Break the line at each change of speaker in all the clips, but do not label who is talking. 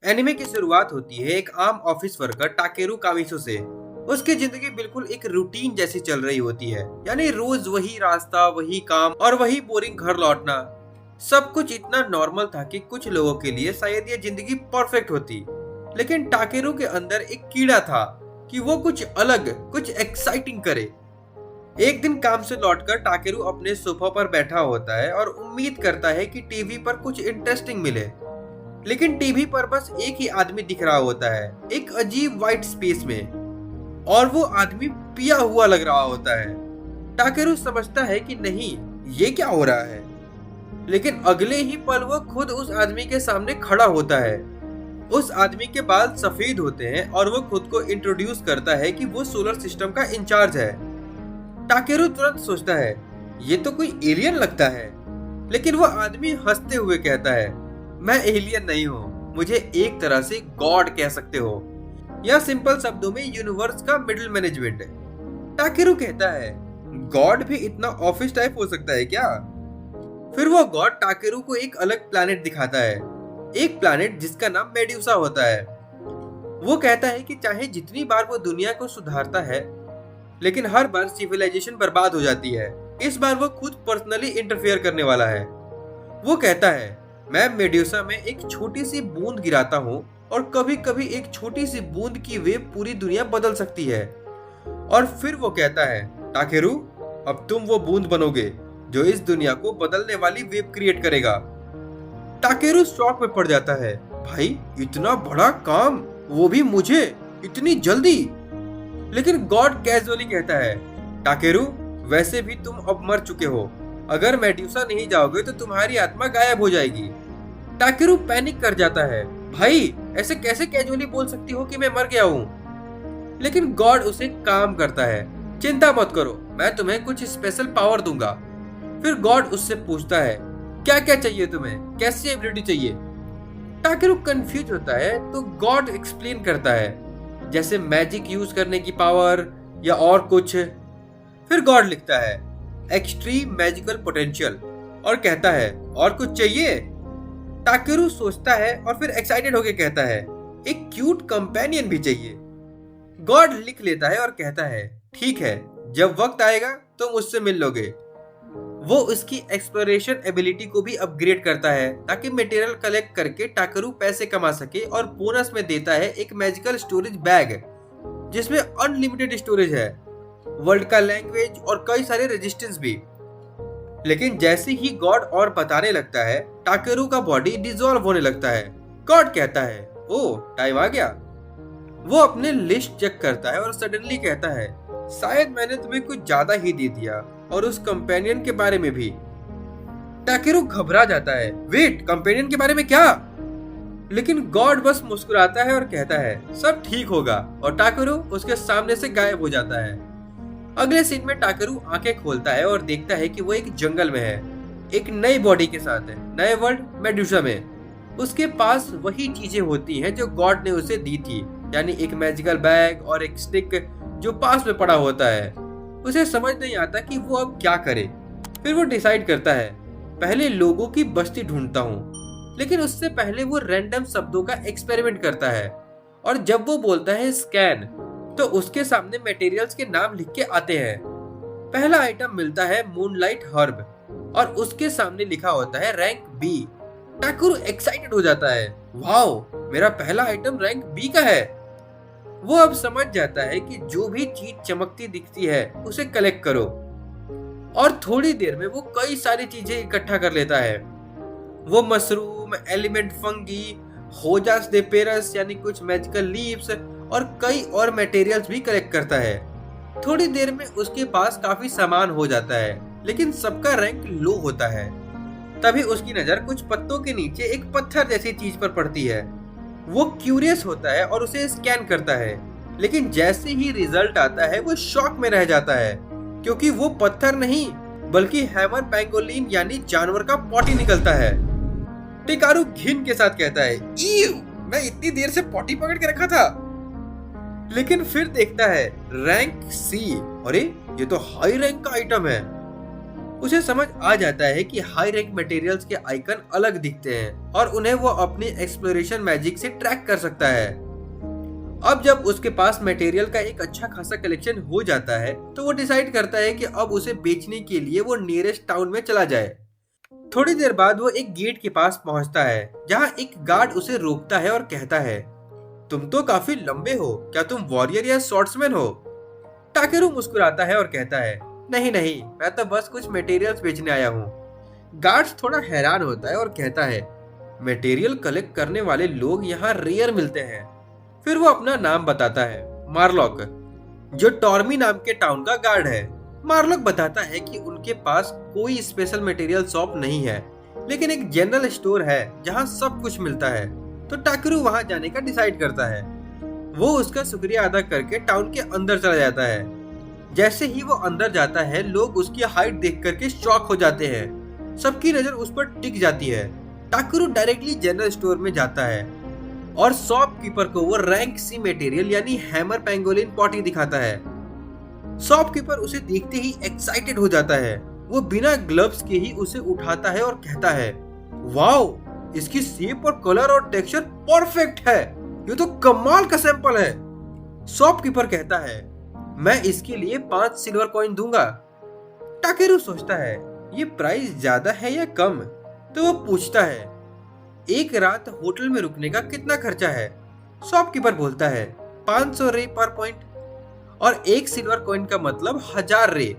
Anime की शुरुआत होती है एक आम ऑफिस वर्कर टाकेरू कामिसो से। उसकी जिंदगी बिल्कुल एक रूटीन जैसी चल रही होती है, यानी रोज वही रास्ता, वही काम और वही बोरिंग घर लौटना। सब कुछ इतना नॉर्मल था कि कुछ लोगों के लिए शायद ये जिंदगी परफेक्ट होती, लेकिन टाकेरू के अंदर एक कीड़ा था कि वो कुछ अलग, कुछ एक्साइटिंग करे। एक दिन काम से लौटकर टाकेरू अपने सोफा पर बैठा होता है और उम्मीद करता है कि टीवी पर कुछ इंटरेस्टिंग मिले, लेकिन टीवी पर बस एक ही आदमी दिख रहा होता है, एक अजीब व्हाइट स्पेस में, और वो आदमी पिया हुआ लग रहा होता है। टाकेरू समझता है कि नहीं, ये क्या हो रहा है, लेकिन अगले ही पल वो खुद उस आदमी के सामने खड़ा होता है। उस आदमी के बाल सफेद होते हैं और वो खुद को इंट्रोड्यूस करता है कि वो सोलर सिस्टम का इंचार्ज है। टाकेरू तुरंत सोचता है, ये तो कोई एलियन लगता है, लेकिन वो आदमी हंसते हुए कहता है, मैं एलियन नहीं हूँ, मुझे एक तरह से गॉड कह सकते हो, या सिंपल शब्दों में यूनिवर्स का मिडिल मैनेजमेंट। टाकेरू कहता है, गॉड भी इतना ऑफिस टाइप हो सकता है क्या? फिर वो गॉड टाकेरू को एक अलग प्लैनेट दिखाता है, एक प्लैनेट जिसका नाम मेड्यूसा होता है। वो कहता है कि चाहे जितनी बार वो दुनिया को सुधारता है, लेकिन हर बार सिविलाइजेशन बर्बाद हो जाती है। इस बार वो खुद पर्सनली इंटरफेयर करने वाला है। वो कहता है, मैं मेड्यूसा में एक छोटी सी बूंद गिराता हूँ और कभी कभी एक छोटी सी बूंद की वेव पूरी दुनिया बदल सकती है। और फिर वो कहता है, टाकेरू, अब तुम वो बूंद बनोगे जो इस दुनिया को बदलने वाली वेव क्रिएट करेगा। टाकेरू शॉक में पड़ जाता है, भाई इतना बड़ा काम, वो भी मुझे, इतनी जल्दी? लेकिन गॉड कैजुअली कहता है, टाकेरू, वैसे भी तुम अब मर चुके हो, अगर मेड्यूसा नहीं जाओगे तो तुम्हारी आत्मा गायब हो जाएगी। टाकेरू पैनिक कर जाता है, भाई ऐसे कैसे कैजुअली बोल सकती हो कि मैं मर गया हूँ? लेकिन गॉड उसे काम करता है, चिंता मत करो, मैं तुम्हें कुछ स्पेशल पावर दूंगा। फिर गॉड उससे पूछता है, क्या क्या चाहिए तुम्हें, कैसी एबिलिटी चाहिए? टाकेरू कंफ्यूज होता है तो गॉड एक्सप्लेन करता है, जैसे मैजिक यूज करने की पावर या और कुछ। फिर गॉड लिखता है, एक्सट्रीम मैजिकल पोटेंशियल, और कहता है, और कुछ चाहिए? टाकेरू सोचता है और फिर एक्साइटेड होकर कहता है, एक क्यूट कंपेनियन भी चाहिए। गॉड लिख लेता है और कहता है, ठीक है, जब वक्त आएगा तो मुझसे मिल लोगे। वो उसकी एक्सप्लोरेशन एबिलिटी को भी अपग्रेड करता है ताकि मटेरियल कलेक्ट करके टाकेरू पैसे कमा सके, और बोनस में देता है एक मैजिकल स्टोरेज बैग जिसमें अनलिमिटेड स्टोरेज है, वर्ल्ड का लैंग्वेज और कई सारे रेजिस्टेंस भी। लेकिन जैसे ही गॉड और बताने लगता है, टाकेरू का बॉडी डिसॉल्व होने लगता है। गॉड कहता है, ओ टाइम आ गया। वो अपने लिस्ट चेक करता है और सडनली कहता है, शायद मैंने तुम्हें कुछ ज्यादा ही दे दिया, और उस कंपेनियन के बारे में भी। टाकेरू घबरा जाता है, वेट, कंपेनियन के बारे में क्या? लेकिन गॉड बस मुस्कुराता है और कहता है, सब ठीक होगा, और टाकेरू उसके सामने से गायब हो जाता है। अगले सीन में टाकेरू आंखें खोलता है और देखता है कि वो एक जंगल में है, एक नई बॉडी के साथ है, नए वर्ल्ड मेड्यूसा में। उसके पास वही चीजें होती हैं जो गॉड ने उसे दी थी, यानी एक मैजिकल बैग और एक स्टिक जो पास में पड़ा होता है। उसे समझ नहीं आता कि वो अब क्या करे। फिर वो डिसाइड करता है, पहले लोगों की बस्ती ढूंढता हूँ, लेकिन उससे पहले वो रैंडम शब्दों का एक्सपेरिमेंट करता है, और जब वो बोलता है स्कैन, तो उसके सामने मटेरियल्स के नाम लिख के आते हैं। पहला आइटम मिलता है मूनलाइट हर्ब, और उसके सामने लिखा होता है रैंक बी। टाकेरू एक्साइटेड हो जाता है, वाओ, मेरा पहला आइटम रैंक बी का है। वो अब समझ जाता है कि जो भी चीज चमकती दिखती है उसे कलेक्ट करो, और थोड़ी देर में वो कई सारी चीजें इकट्ठा कर लेता है। वो मशरूम, एलिमेंट फंगी, होजास दे पेरस यानी कुछ मैजिकल लीव्स और कई और मटेरियल्स भी कलेक्ट करता है। थोड़ी देर में उसके पास काफी सामान हो जाता है, लेकिन सबका रैंक लो होता है। तभी उसकी नजर कुछ पत्तों के नीचे एक पत्थर जैसी चीज पर पड़ती है। वो क्यूरियस होता है और उसे स्कैन करता है, लेकिन जैसे ही रिजल्ट आता है वो शॉक में रह जाता है, क्योंकि वो पत्थर नहीं बल्कि हैमर पैंगोलिन यानी जानवर का पॉटी निकलता है। टिकारू घिन के साथ कहता है, ईव, मैं इतनी देर से पॉटी पकड़ के रखा था। लेकिन फिर देखता है रैंक सी, अरे ये तो हाई रैंक का आइटम है। उसे समझ आ जाता है कि हाई रैंक मटेरियल्स के आइकन अलग दिखते हैं और उन्हें वो अपनी एक्सप्लोरेशन मैजिक से ट्रैक कर सकता है। अब जब उसके पास मटेरियल का एक अच्छा खासा कलेक्शन हो जाता है तो वो डिसाइड करता है कि अब उसे बेचने के लिए वो नियरेस्ट टाउन में चला जाए। थोड़ी देर बाद वो एक गेट के पास पहुंचता है जहां एक गार्ड उसे रोकता है और कहता है, तुम तो काफी लंबे हो, क्या तुम वॉरियर या स्वॉर्ड्समैन हो? टाकेरू मुस्कुराता है और कहता है, नहीं नहीं, मैं तो बस कुछ मटेरियल्स बेचने आया हूँ। गार्ड्स थोड़ा हैरान होता है और कहता है, मटेरियल कलेक्ट करने वाले लोग यहाँ रेयर मिलते हैं। फिर वो अपना नाम बताता है, मार्लॉक, जो टॉर्मी नाम के टाउन का गार्ड है। मार्लॉक बताता है कि उनके पास कोई स्पेशल मटेरियल शॉप नहीं है, लेकिन एक जनरल स्टोर है जहाँ सब कुछ मिलता है। तो टाकेरू वहाँ जाने का डिसाइड करता है। वो उसका शुक्रिया अदा करके टाउन के अंदर चला जाता है। जैसे ही वो अंदर जाता है, लोग उसकी हाइट देख करके शॉक हो जाते हैं। सबकी नजर उस पर टिक जाती है। टाकेरू डायरेक्टली जनरल स्टोर में जाता है और शॉपकीपर को वो रैंक सी मटेरियल यानी हैमर पेंगोलिन पॉटी दिखाता है। शॉपकीपर उसे देखते ही एक्साइटेड हो जाता है। वो बिना ग्लव्स के ही उसे उठाता है और कहता है, वाओ, इसकी शेप और कलर और टेक्सचर परफेक्ट है, ये तो कमाल का सैंपल है। शॉपकीपर कहता है, मैं इसके लिए 5 सिल्वर कॉइन दूंगा। टाकेरू सोचता है, ये प्राइस ज्यादा है या कम? तो वो पूछता है, एक रात होटल में रुकने का कितना खर्चा है? शॉपकीपर बोलता है, 500 रे पर पॉइंट, और 1 सिल्वर कॉइन का मतलब 1000 रे।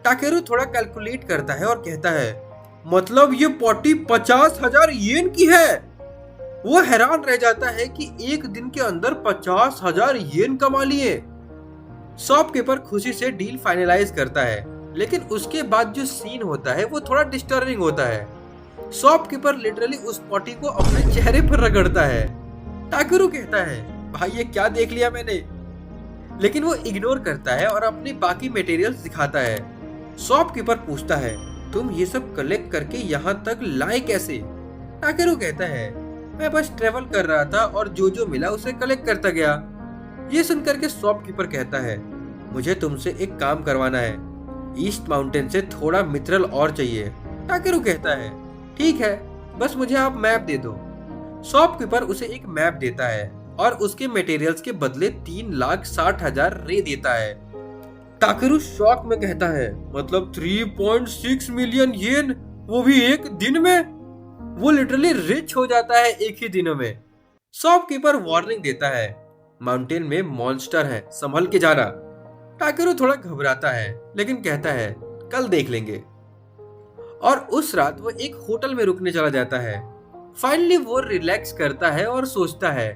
टाकेरू थोड़ा कैलकुलेट करता है और कहता है, मतलब ये पॉटी 50,000 येन की है। वो हैरान रह जाता है कि एक दिन के अंदर 50,000 येन कमा लिए। शॉपकीपर खुशी से डील फाइनलाइज करता है, लेकिन उसके बाद जो सीन होता है वो थोड़ा डिस्टर्बिंग होता है। शॉपकीपर लिटरली उस पॉटी को अपने चेहरे पर रगड़ता है। टाकेरू कहता है, भाई ये क्या देख लिया मैंने? लेकिन वो इग्नोर करता है और अपने बाकी मटेरियल्स दिखाता है। शॉपकीपर पूछता है, तुम ये सब कलेक्ट करके यहाँ तक लाए कैसे? टाकेरू कहता है, मैं बस ट्रेवल कर रहा था और जो जो मिला उसे कलेक्ट करता गया। ये सुनकर के शॉपकीपर कहता है, मुझे तुमसे एक काम करवाना है, ईस्ट माउंटेन से थोड़ा मित्रल और चाहिए। टाकेरू कहता है, ठीक है, बस मुझे आप मैप दे दो। शॉपकीपर उसे एक मैप देता है और उसके मटेरियल्स के बदले 3,60,000 रे देता है। टाकेरू शॉक में कहता है, मतलब 3.6 मिलियन येन, वो भी एक दिन में? वो लिटरली रिच हो जाता है एक ही दिन में। शॉपकीपर वार्निंग देता है, माउंटेन में मॉन्स्टर है, संभल के जाना। टाकेरू थोड़ा घबराता है, लेकिन कहता है, कल देख लेंगे। और उस रात वो एक होटल में रुकने चला जाता है। फाइनली वो रिलैक्स करता है और सोचता है,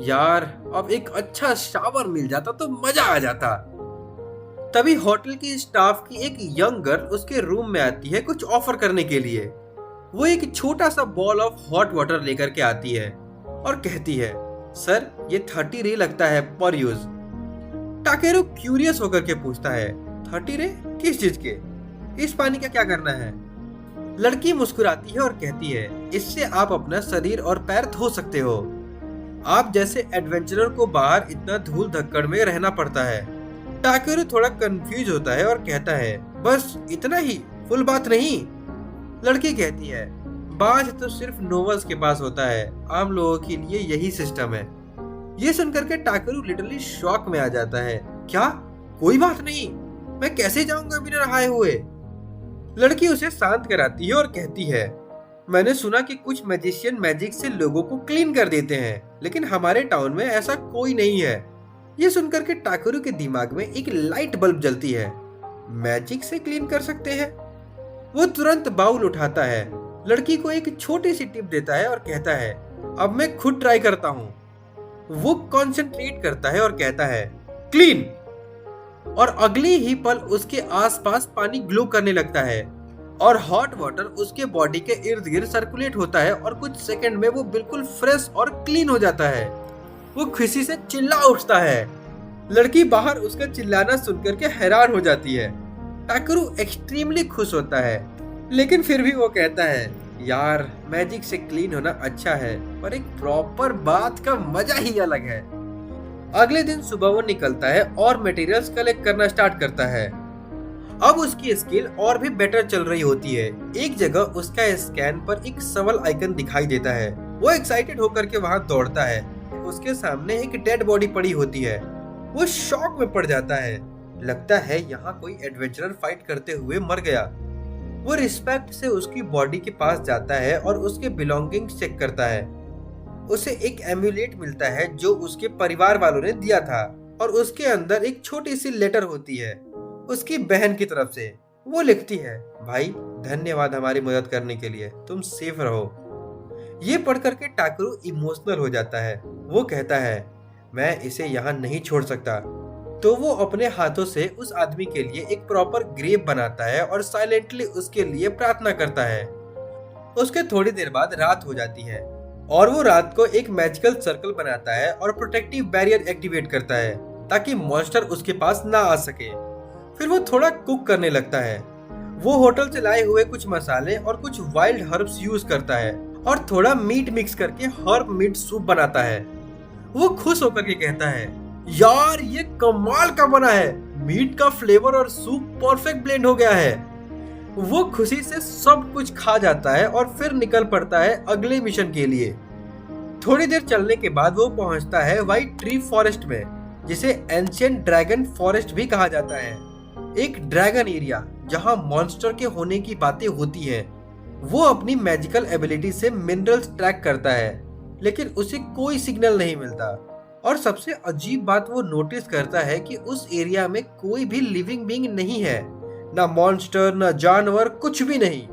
यार अब एक अच्छा शावर मिल जाता तो मजा आ जाता। तभी होटल की स्टाफ की एक यंग गर्ल उसके रूम में आती है कुछ ऑफर करने के लिए। वो एक छोटा सा बॉल ऑफ हॉट वाटर लेकर के आती है और कहती है, सर ये 30 रे लगता है पर यूज। टाकेरू क्यूरियस होकर के पूछता है, 30 रे किस चीज के? इस पानी का क्या करना है? लड़की मुस्कुराती है और कहती है, इससे आप अपना शरीर और पैर धो सकते हो। आप जैसे एडवेंचरर को बाहर इतना धूल धक्कड़ में रहना पड़ता है। टाकेरू थोड़ा कंफ्यूज होता है और कहता है, बस इतना ही, फुल बात नहीं? लड़की कहती है, बाज तो सिर्फ नोवेल्स के पास होता है, आम लोगों के लिए यही सिस्टम है। ये सुनकर के टाकेरू लिटरली शॉक में आ जाता है। क्या? कोई बात नहीं, मैं कैसे जाऊंगा बिना नहाए हुए? लड़की उसे शांत कराती है और कहती है, मैंने सुना कि कुछ मैजिशियन मैजिक से लोगों को क्लीन कर देते हैं, लेकिन हमारे टाउन में ऐसा कोई नहीं है। ये सुनकर के टाकेरू के दिमाग में एक लाइट बल्ब जलती है। मैजिक से क्लीन कर सकते हैं? वो तुरंत बाउल उठाता है, लड़की को एक छोटी सी टिप देता है और कहता है, अब मैं खुद ट्राई करता हूँ। वो कॉन्सेंट्रेट करता है और कहता है, क्लीन। और अगले ही पल उसके आसपास पानी ग्लो करने लगता है और हॉट वाटर उसके बॉडी के इर्द गिर्द सर्कुलेट होता है और कुछ सेकंड में वो बिल्कुल फ्रेश और क्लीन हो जाता है। वो खुशी से चिल्ला उठता है। लड़की बाहर उसका चिल्लाना सुनकर के हैरान हो जाती है। टाकेरू एक्सट्रीमली खुश होता है, लेकिन फिर भी वो कहता है, यार मैजिक से क्लीन होना अच्छा है, पर एक प्रॉपर बात का मजा ही अलग है। अगले दिन सुबह वो निकलता है और मटेरियल्स कलेक्ट करना स्टार्ट करता है। अब उसकी स्किल और भी बेटर चल रही होती है। एक जगह उसका स्कैन पर एक सवाल आइकन दिखाई देता है। वो एक्साइटेड होकर के वहाँ दौड़ता है। उसके सामने एक डेड बॉडी पड़ी होती है। वो शॉक में पड़ जाता है। लगता है यहाँ कोई एडवेंचरर फाइट करते हुए मर गया। वो रिस्पेक्ट से उसकी बॉडी के पास जाता है और उसके बिलोंगिंग्स चेक करता है। उसे एक एम्यूलेट मिलता है जो उसके परिवार वालों ने दिया था और उसके अंदर एक छोटी सी लेटर होती है उसकी बहन की तरफ से। वो लिखती है, भाई धन्यवाद हमारी मदद करने के लिए, तुम सेफ रहो। ये पढ़ करके टाकरू इमोशनल हो जाता है। वो कहता है, मैं इसे यहाँ नहीं छोड़ सकता। तो वो अपने हाथों से उस आदमी के लिए एक प्रॉपर ग्रेव बनाता है और साइलेंटली उसके लिए प्रार्थना करता है। उसके थोड़ी देर बाद रात हो जाती है और वो रात को एक मैजिकल सर्कल बनाता है और प्रोटेक्टिव बैरियर एक्टिवेट करता है ताकि मॉन्स्टर उसके पास ना आ सके। फिर वो थोड़ा कुक करने लगता है। वो होटल से लाए हुए कुछ मसाले और कुछ वाइल्ड हर्ब्स यूज करता है और थोड़ा मीट मिक्स करके हर्ब मीट सूप बनाता है। वो खुश होकर के कहता है, यार ये कमाल का बना है, मीट का फ्लेवर और सूप परफेक्ट ब्लेंड हो गया है। वो खुशी से सब कुछ खा जाता है और फिर निकल पड़ता है अगले मिशन के लिए। थोड़ी देर चलने के बाद वो पहुंचता है व्हाइट ट्री फॉरेस्ट में, जिसे एंशिएंट ड्रैगन फॉरेस्ट भी कहा जाता है। एक ड्रैगन एरिया जहां मॉन्स्टर के होने की बातें होती हैं। वो अपनी मैजिकल एबिलिटी से मिनरल्स ट्रैक करता है, लेकिन उसे कोई सिग्नल नहीं मिलता। और सबसे अजीब बात वो नोटिस करता है कि उस एरिया में कोई भी लिविंग बीइंग नहीं है, ना मॉन्स्टर ना जानवर, कुछ भी नहीं।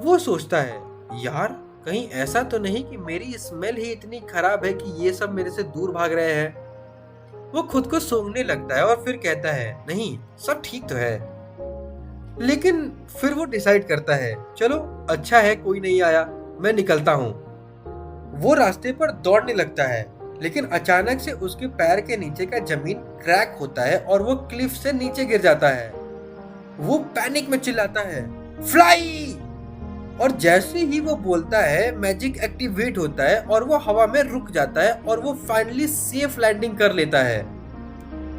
वो सोचता है, यार कहीं ऐसा तो नहीं कि मेरी स्मेल ही इतनी खराब है कि ये सब मेरे से दूर भाग रहे हैं। वो खुद को सूंघने लगता है और फिर कहता है, नहीं सब ठीक तो है। लेकिन फिर वो डिसाइड करता है, चलो अच्छा है कोई नहीं आया, मैं निकलता हूँ। वो रास्ते पर दौड़ने लगता है, लेकिन अचानक से उसके पैर के नीचे का जमीन क्रैक होता है और वो क्लिफ से नीचे गिर जाता है। वो पैनिक में चिल्लाता है, फ्लाई! और जैसे ही वो बोलता है मैजिक एक्टिवेट होता है और वो हवा में रुक जाता है और वो फाइनली सेफ लैंडिंग कर लेता है।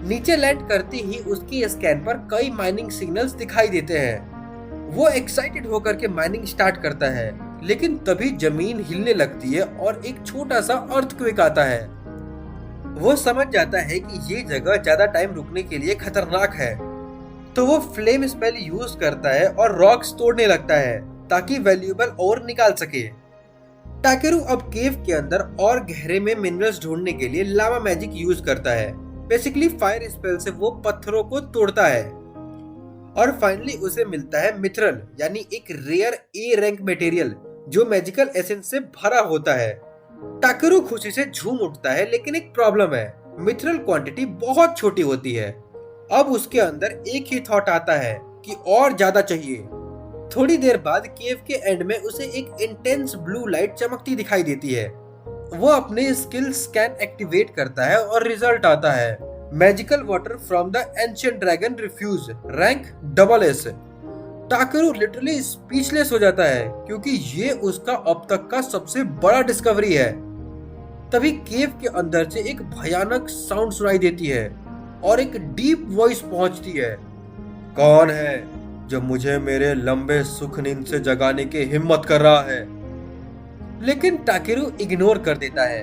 नीचे लैंड करते ही उसकी स्कैन पर कई माइनिंग सिग्नल्स दिखाई देते हैं। वो एक्साइटेड होकर के माइनिंग स्टार्ट करता है, लेकिन तभी जमीन हिलने लगती है और एक छोटा सा अर्थक्वेक आता है। वो समझ जाता है कि ये जगह ज्यादा टाइम रुकने के लिए खतरनाक है, तो वो फ्लेम स्पेल यूज करता है और रॉक्स तोड़ने लगता है ताकि वैल्यूएबल और निकाल सके। टाकेरू अब केव के अंदर और गहरे में मिनरल्स ढूंढने के लिए लावा मैजिक यूज करता है। बेसिकली फायर स्पेल से वो पत्थरों को तोड़ता है और फाइनली उसे मिलता है मिथरल, यानी एक रेयर ए रैंक मटेरियल जो मैजिकल एसेंस से भरा होता है। टाकेरू खुशी से झूम उठता है, लेकिन एक प्रॉब्लम है, मिथरल क्वांटिटी बहुत छोटी होती है। अब उसके अंदर एक ही थॉट आता है कि और ज्यादा चाहिए। थोड़ी देर बाद केव के एंड में उसे एक इंटेंस ब्लू लाइट चमकती दिखाई देती है। वो अपने स्किल स्कैन एक्टिवेट करता है और रिजल्ट आता है, magical water from the ancient dragon refuge, rank SS। Takeru literally speechless हो जाता है क्योंकि ये उसका अब तक का सबसे बड़ा डिस्कवरी है। तभी केव के अंदर से एक भयानक साउंड सुनाई देती है और एक डीप वॉइस पहुंचती है, कौन है जो मुझे मेरे लंबे सुख नींद से जगाने की हिम्मत कर रहा है? लेकिन टाकेरू इग्नोर कर देता है।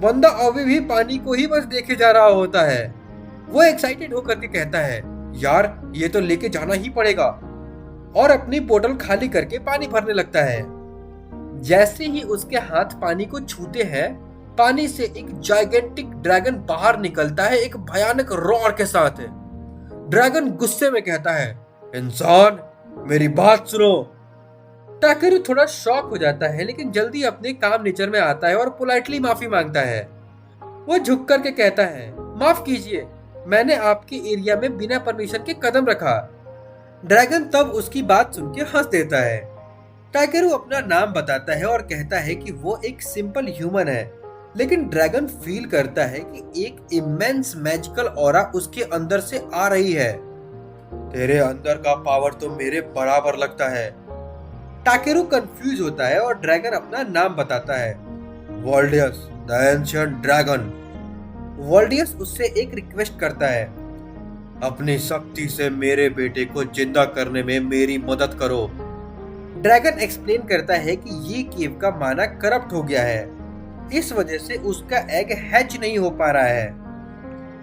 बंदा अभी भी पानी को ही बस देखे जा रहा होता है। वो एक्साइटेड होकर के कहता है, यार ये तो लेके जाना ही पड़ेगा, और अपनी बोतल खाली करके पानी भरने लगता है। जैसे ही उसके हाथ पानी को छूते हैं, पानी से एक जाइगेंटिक ड्रैगन बाहर निकलता है एक भयानक रॉर के साथ। ड्रैगन गुस्से में कहता है, इंसान मेरी बात सुनो। टाकेरू थोड़ा शॉक हो जाता है, लेकिन जल्दी अपने काम नेचर में आता है और पोलाइटली माफी मांगता है। वो झुक करके कहता है, माफ कीजिए, मैंने आपके एरिया में बिना परमिशन के कदम रखा। ड्रैगन तब उसकी बात सुन के हंस देता है। टाकेरू अपना नाम बताता है और कहता है कि वो एक सिंपल ह्यूमन है, लेकिन ड्रैगन फील करता है कि एक इमेंस मैजिकल ऑरा उसके अंदर से आ रही है। तेरे अंदर का पावर तो मेरे बराबर लगता है। टाकेरू कंफ्यूज होता है और ड्रैगन अपना नाम बताता है, वॉल्डियस द एंशिएंट ड्रैगन। वॉल्डियस उससे एक रिक्वेस्ट करता है, अपनी शक्ति से मेरे बेटे को जिंदा करने में मेरी मदद करो। ड्रैगन एक्सप्लेन करता है कि ये केव का माना करप्ट हो गया है, इस वजह से उसका एग हैच नहीं हो पा रहा है।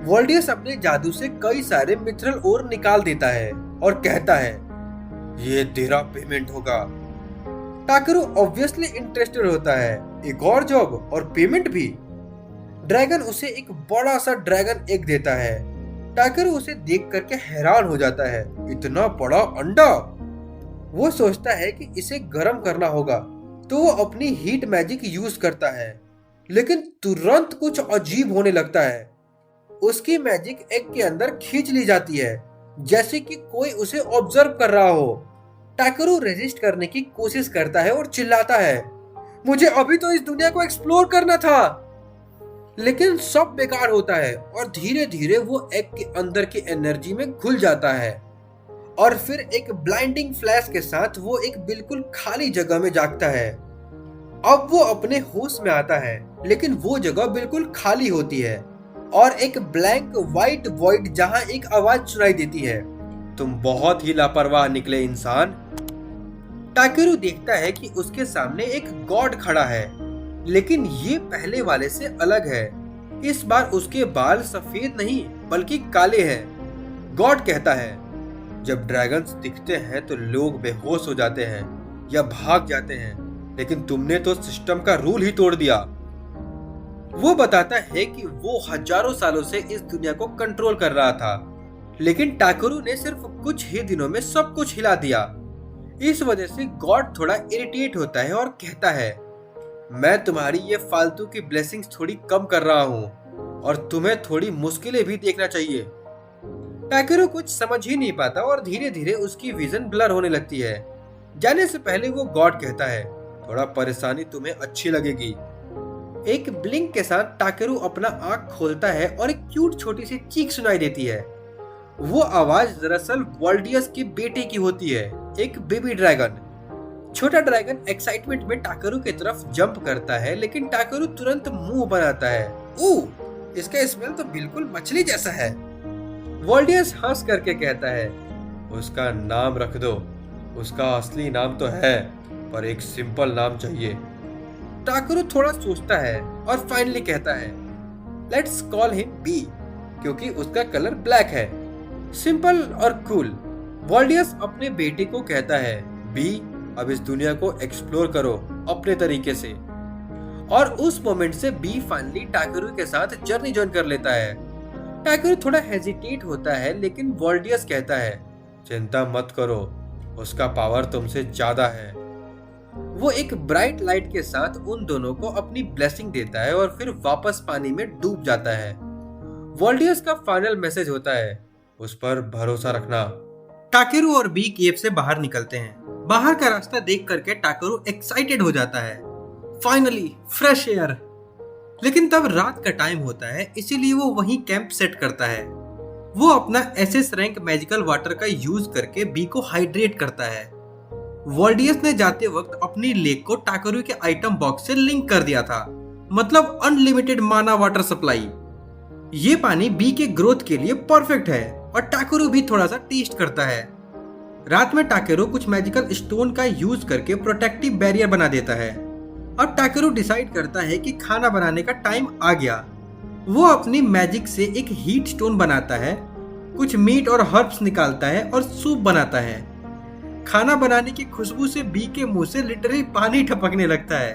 वोल्डियस अपने जादू से कई सारे मिथरल ओर निकाल देता है और कहता है, ये तेरा पेमेंट होगा। टाकरू ऑब्वियसली इंटरेस्टेड होता है, एक और जॉब और पेमेंट भी। ड्रैगन उसे एक बड़ा सा ड्रैगन एग देता है। टाकरू उसे देख करके हैरान हो जाता है, इतना बड़ा अंडा। वो सोचता है कि इसे गर्म करना होगा, तो वो अपनी हीट मैजिक यूज करता है, लेकिन तुरंत कुछ अजीब होने लगता है। उसकी मैजिक एग के अंदर खींच ली जाती है, जैसे कि कोई उसे ऑब्जर्व कर रहा हो। टाकरू रेजिस्ट करने की कोशिश करता है और चिल्लाता है, मुझे अभी तो इस दुनिया को एक्सप्लोर करना था। लेकिन सब बेकार होता है और धीरे धीरे वो एग के अंदर की एनर्जी में घुल जाता है और फिर एक ब्लाइंडिंग फ्लैश के साथ वो एक बिल्कुल खाली जगह में जागता है। अब वो अपने होश में आता है, लेकिन वो जगह बिल्कुल खाली होती है और एक ब्लैंक व्हाइट वॉइड जहां एक आवाज सुनाई देती है, तुम बहुत ही लापरवाह निकले इंसान। टाकेरू देखता है कि उसके सामने एक गॉड खड़ा है, लेकिन ये पहले वाले से अलग है। इस बार उसके बाल सफेद नहीं बल्कि काले हैं। गॉड कहता है, जब ड्रैगन्स दिखते हैं तो लोग बेहोश हो जाते हैं या भाग जाते हैं, लेकिन तुमने तो सिस्टम का रूल ही तोड़ दिया। वो बताता है कि वो हजारों सालों से इस दुनिया को कंट्रोल कर रहा था, लेकिन टाकरू ने सिर्फ कुछ ही दिनों में सब कुछ हिला दिया। इस वजह से गॉड थोड़ा इरिटेट होता है और कहता है, मैं तुम्हारी ये फालतू की ब्लेसिंग्स थोड़ी कम कर रहा हूँ और तुम्हें थोड़ी मुश्किलें भी देखना चाहिए। टाकेरू कुछ समझ ही नहीं पाता और धीरे धीरे उसकी विजन ब्लर होने लगती है। जाने से पहले वो गॉड कहता है, थोड़ा परेशानी तुम्हें अच्छी लगेगी। एक ब्लिंक के साथ टाकेरू अपना आंख खोलता है और एक क्यूट छोटी सी चीख सुनाई देती है। वो आवाज दरअसल वोल्डियस के बेटे की होती है, एक बेबी ड्रैगन। छोटा ड्रैगन एक्साइटमेंट में टाकेरू की तरफ जंप करता है, लेकिन टाकेरू तुरंत मुंह बनाता है। ओह, इसका स्मेल तो बिल्कुल मछली जैसा है। वोल्डियस हंस करके कहता है, उसका नाम रख दो। उसका असली नाम तो है, पर एक सिंपल नाम चाहिए। टाकेरू थोड़ा सोचता है और फाइनली कहता है, लेट्स कॉल हिम बी, क्योंकि उसका कलर ब्लैक है, सिंपल और कूल। वोल्डियस अपने बेटे को कहता है, बी, अब इस दुनिया को एक्सप्लोर करो अपने तरीके से। और उस मोमेंट से बी फाइनली टाकेरू के साथ जर्नी ज्वाइन कर लेता है। टाकेरू थोड़ा हेजिटेट होता है, लेकिन वोल्डियस कहता है, चिंता मत करो, उसका पावर तुमसे ज्यादा है। वो एक ब्राइट लाइट के साथ उन दोनों को अपनी ब्लेसिंग देता है और फिर वापस पानी में डूब जाता है। वोल्डियस का फाइनल मैसेज होता है, उस पर भरोसा रखना। टाकेरू और बी केव से बाहर निकलते हैं। बाहर का रास्ता देख करके टाकेरू एक्साइटेड हो जाता है, फाइनली फ्रेश एयर। लेकिन तब रात का टाइम होता है, इसीलिए वो वहीं कैंप सेट करता है। वो अपना एसएस रैंक मैजिकल वाटर का यूज करके बी को हाइड्रेट करता है। वोल्डियस ने जाते वक्त अपनी लेक को टाकेरू के आइटम बॉक्स से लिंक कर दिया था, मतलब अनलिमिटेड माना वाटर सप्लाई। ये पानी बी के ग्रोथ के लिए परफेक्ट है और टाकेरू भी थोड़ा सा टेस्ट करता है। रात में टाकेरू कुछ मैजिकल स्टोन का यूज करके प्रोटेक्टिव बैरियर बना देता है। अब टाकेरू डिसाइड करता है कि खाना बनाने का टाइम आ गया। वो अपनी मैजिक से एक हीट स्टोन बनाता है, कुछ मीट और हर्ब्स निकालता है और सूप बनाता है। खाना बनाने की खुशबू से बी के मुंह से लिटरली पानी टपकने लगता है।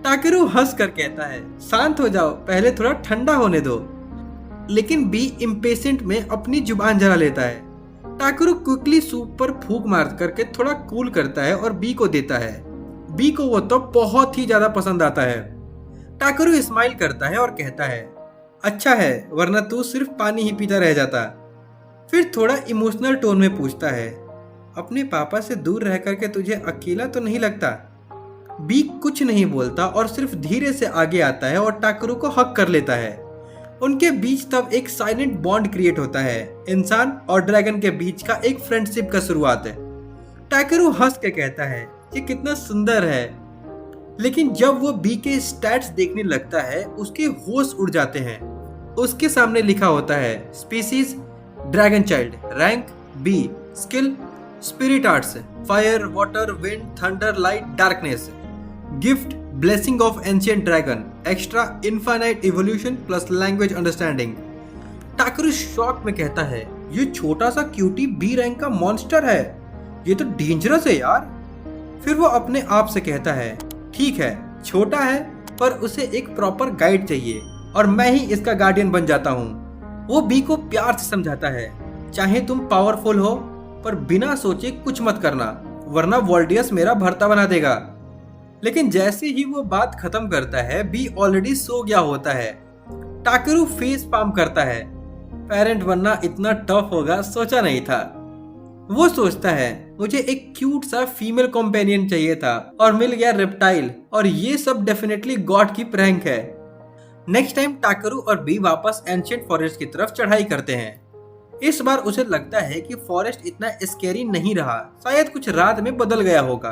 टाकेरू हंस कर कहता है, शांत हो जाओ, पहले थोड़ा ठंडा होने दो। लेकिन बी इम्पेशेंट में अपनी जुबान जला लेता है। टाकेरू क्विकली सूप पर फूंक मार करके थोड़ा कूल करता है और बी को देता है। बी को वो तो बहुत ही ज्यादा पसंद आता है। टाकेरू स्माइल करता है और कहता है, अच्छा है, वरना तू सिर्फ पानी ही पीता रह जाता। फिर थोड़ा इमोशनल टोन में पूछता है, अपने पापा से दूर रह करके तुझे अकेला तो नहीं लगता? बी कुछ नहीं बोलता और सिर्फ धीरे से आगे आता है और टाकेरू को हक कर लेता है। उनके बीच तब एक साइलेंट बॉन्ड क्रिएट होता है, इंसान और ड्रैगन के बीच का एक फ्रेंडशिप का शुरुआत है। टाकेरू हंस के कहता है, ये कितना सुंदर है। लेकिन जब वो बी के स्टैट्स देखने लगता है, उसके होश उड़ जाते हैं। उसके सामने लिखा होता है, species dragon child, rank B, skill spirit arts, fire, water, wind, thunder, light, darkness, gift blessing of ancient dragon, extra infinite evolution plus language understanding. Takeru shock में कहता है, ये छोटा सा क्यूटी बी रैंक का मॉन्स्टर है, ये तो डेंजरस है यार। फिर वो अपने आप से कहता है, ठीक है छोटा है पर उसे एक प्रॉपर गाइड चाहिए और मैं ही इसका गार्डियन बन जाता हूँ। वो बी को प्यार से समझाता है, चाहे तुम पावरफुल हो पर बिना सोचे कुछ मत करना वरना वॉल्डियस मेरा भर्ता बना देगा। लेकिन जैसे ही वो बात खत्म करता है बी ऑलरेडी सो गया होता है। टाकरू फेस पाम करता है, पेरेंट बनना इतना टफ होगा सोचा नहीं था। वो सोचता है मुझे एक क्यूट सा फीमेल कॉम्पेनियन चाहिए था और मिल गया रेप्टाइल, और ये सब डेफिनेटली गॉड की प्रैंक है। नेक्स्ट टाइम टाकरू और बी वापस एंशिएंट फॉरेस्ट की तरफ चढ़ाई करते हैं। इस बार उसे लगता है कि फॉरेस्ट इतना स्कैरी नहीं रहा, शायद कुछ रात में बदल गया होगा।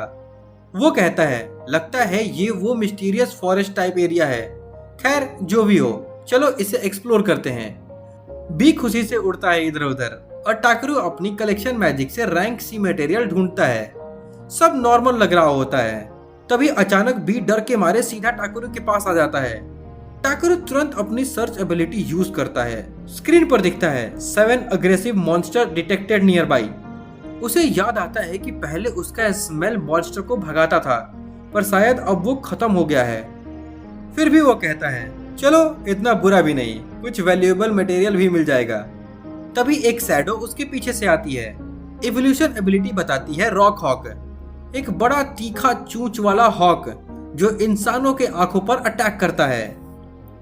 वो कहता है, लगता है ये वो मिस्टीरियस फॉरेस्ट टाइप एरिया है। खैर जो भी हो, चलो इसे एक्सप्लोर करते हैं। बी खुशी से उड़ता है इधर उधर और टाकरू अपनी कलेक्शन मैजिक से रैंक सी मटेरियल ढूंढता है। सब नॉर्मल लग रहा होता है, तभी अचानक बी डर के मारे सीधा टाकरू के पास आ जाता है। टाकरू तुरंत अपनी सर्च एबिलिटी यूज करता है। स्क्रीन पर दिखता है 7 aggressive monster detected near by. उसे याद आता है कि पहले उसका स्मेल मॉन्स्टर को भगाता था पर शायद अब वो खत्म हो गया है। फिर भी वो कहता है, चलो इतना बुरा भी नहीं, कुछ वैल्यूएबल मटेरियल भी मिल जाएगा। तभी एक शैडो उसके पीछे से आती है। इवोल्यूशन एबिलिटी बताती है रॉक हॉक, एक बड़ा तीखा चूंच वाला हॉक जो इंसानों के आंखों पर अटैक करता है।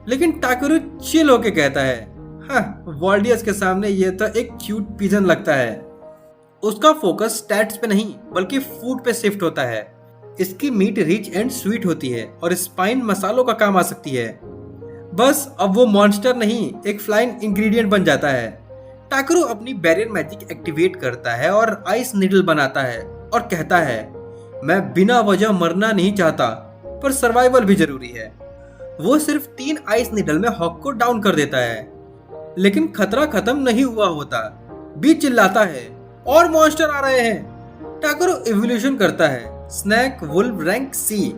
लेकिन टाकरू चिल होके कहता है, हाँ वॉल्डियस के सामने ये तो एक क्यूट पिजन लगता है। उसका फोकस स्टैट्स पे नहीं बल्कि फूड पे शिफ्ट होता है। इसकी मीट रिच एंड स्वीट होती है और स्पाइन मसालों का काम आ सकती है। बस अब वो मॉन्स्टर नहीं, एक फ्लाइंग इंग्रेडिएंट बन जाता है। टाकरू अपनी बैरियर मैजिक एक्टिवेट करता है और आइस निडल बनाता है और कहता है, मैं बिना वजह मरना नहीं चाहता पर सर्वाइवल भी जरूरी है। वो सिर्फ 3 आइस निडल में हॉक को डाउन कर देता है। लेकिन खतरा खत्म नहीं हुआ होता। बी चिल्लाता है, और मॉन्स्टर आ रहे हैं। टाकरू इवोल्यूशन करता है, स्नैक वुल्फ रैंक सी।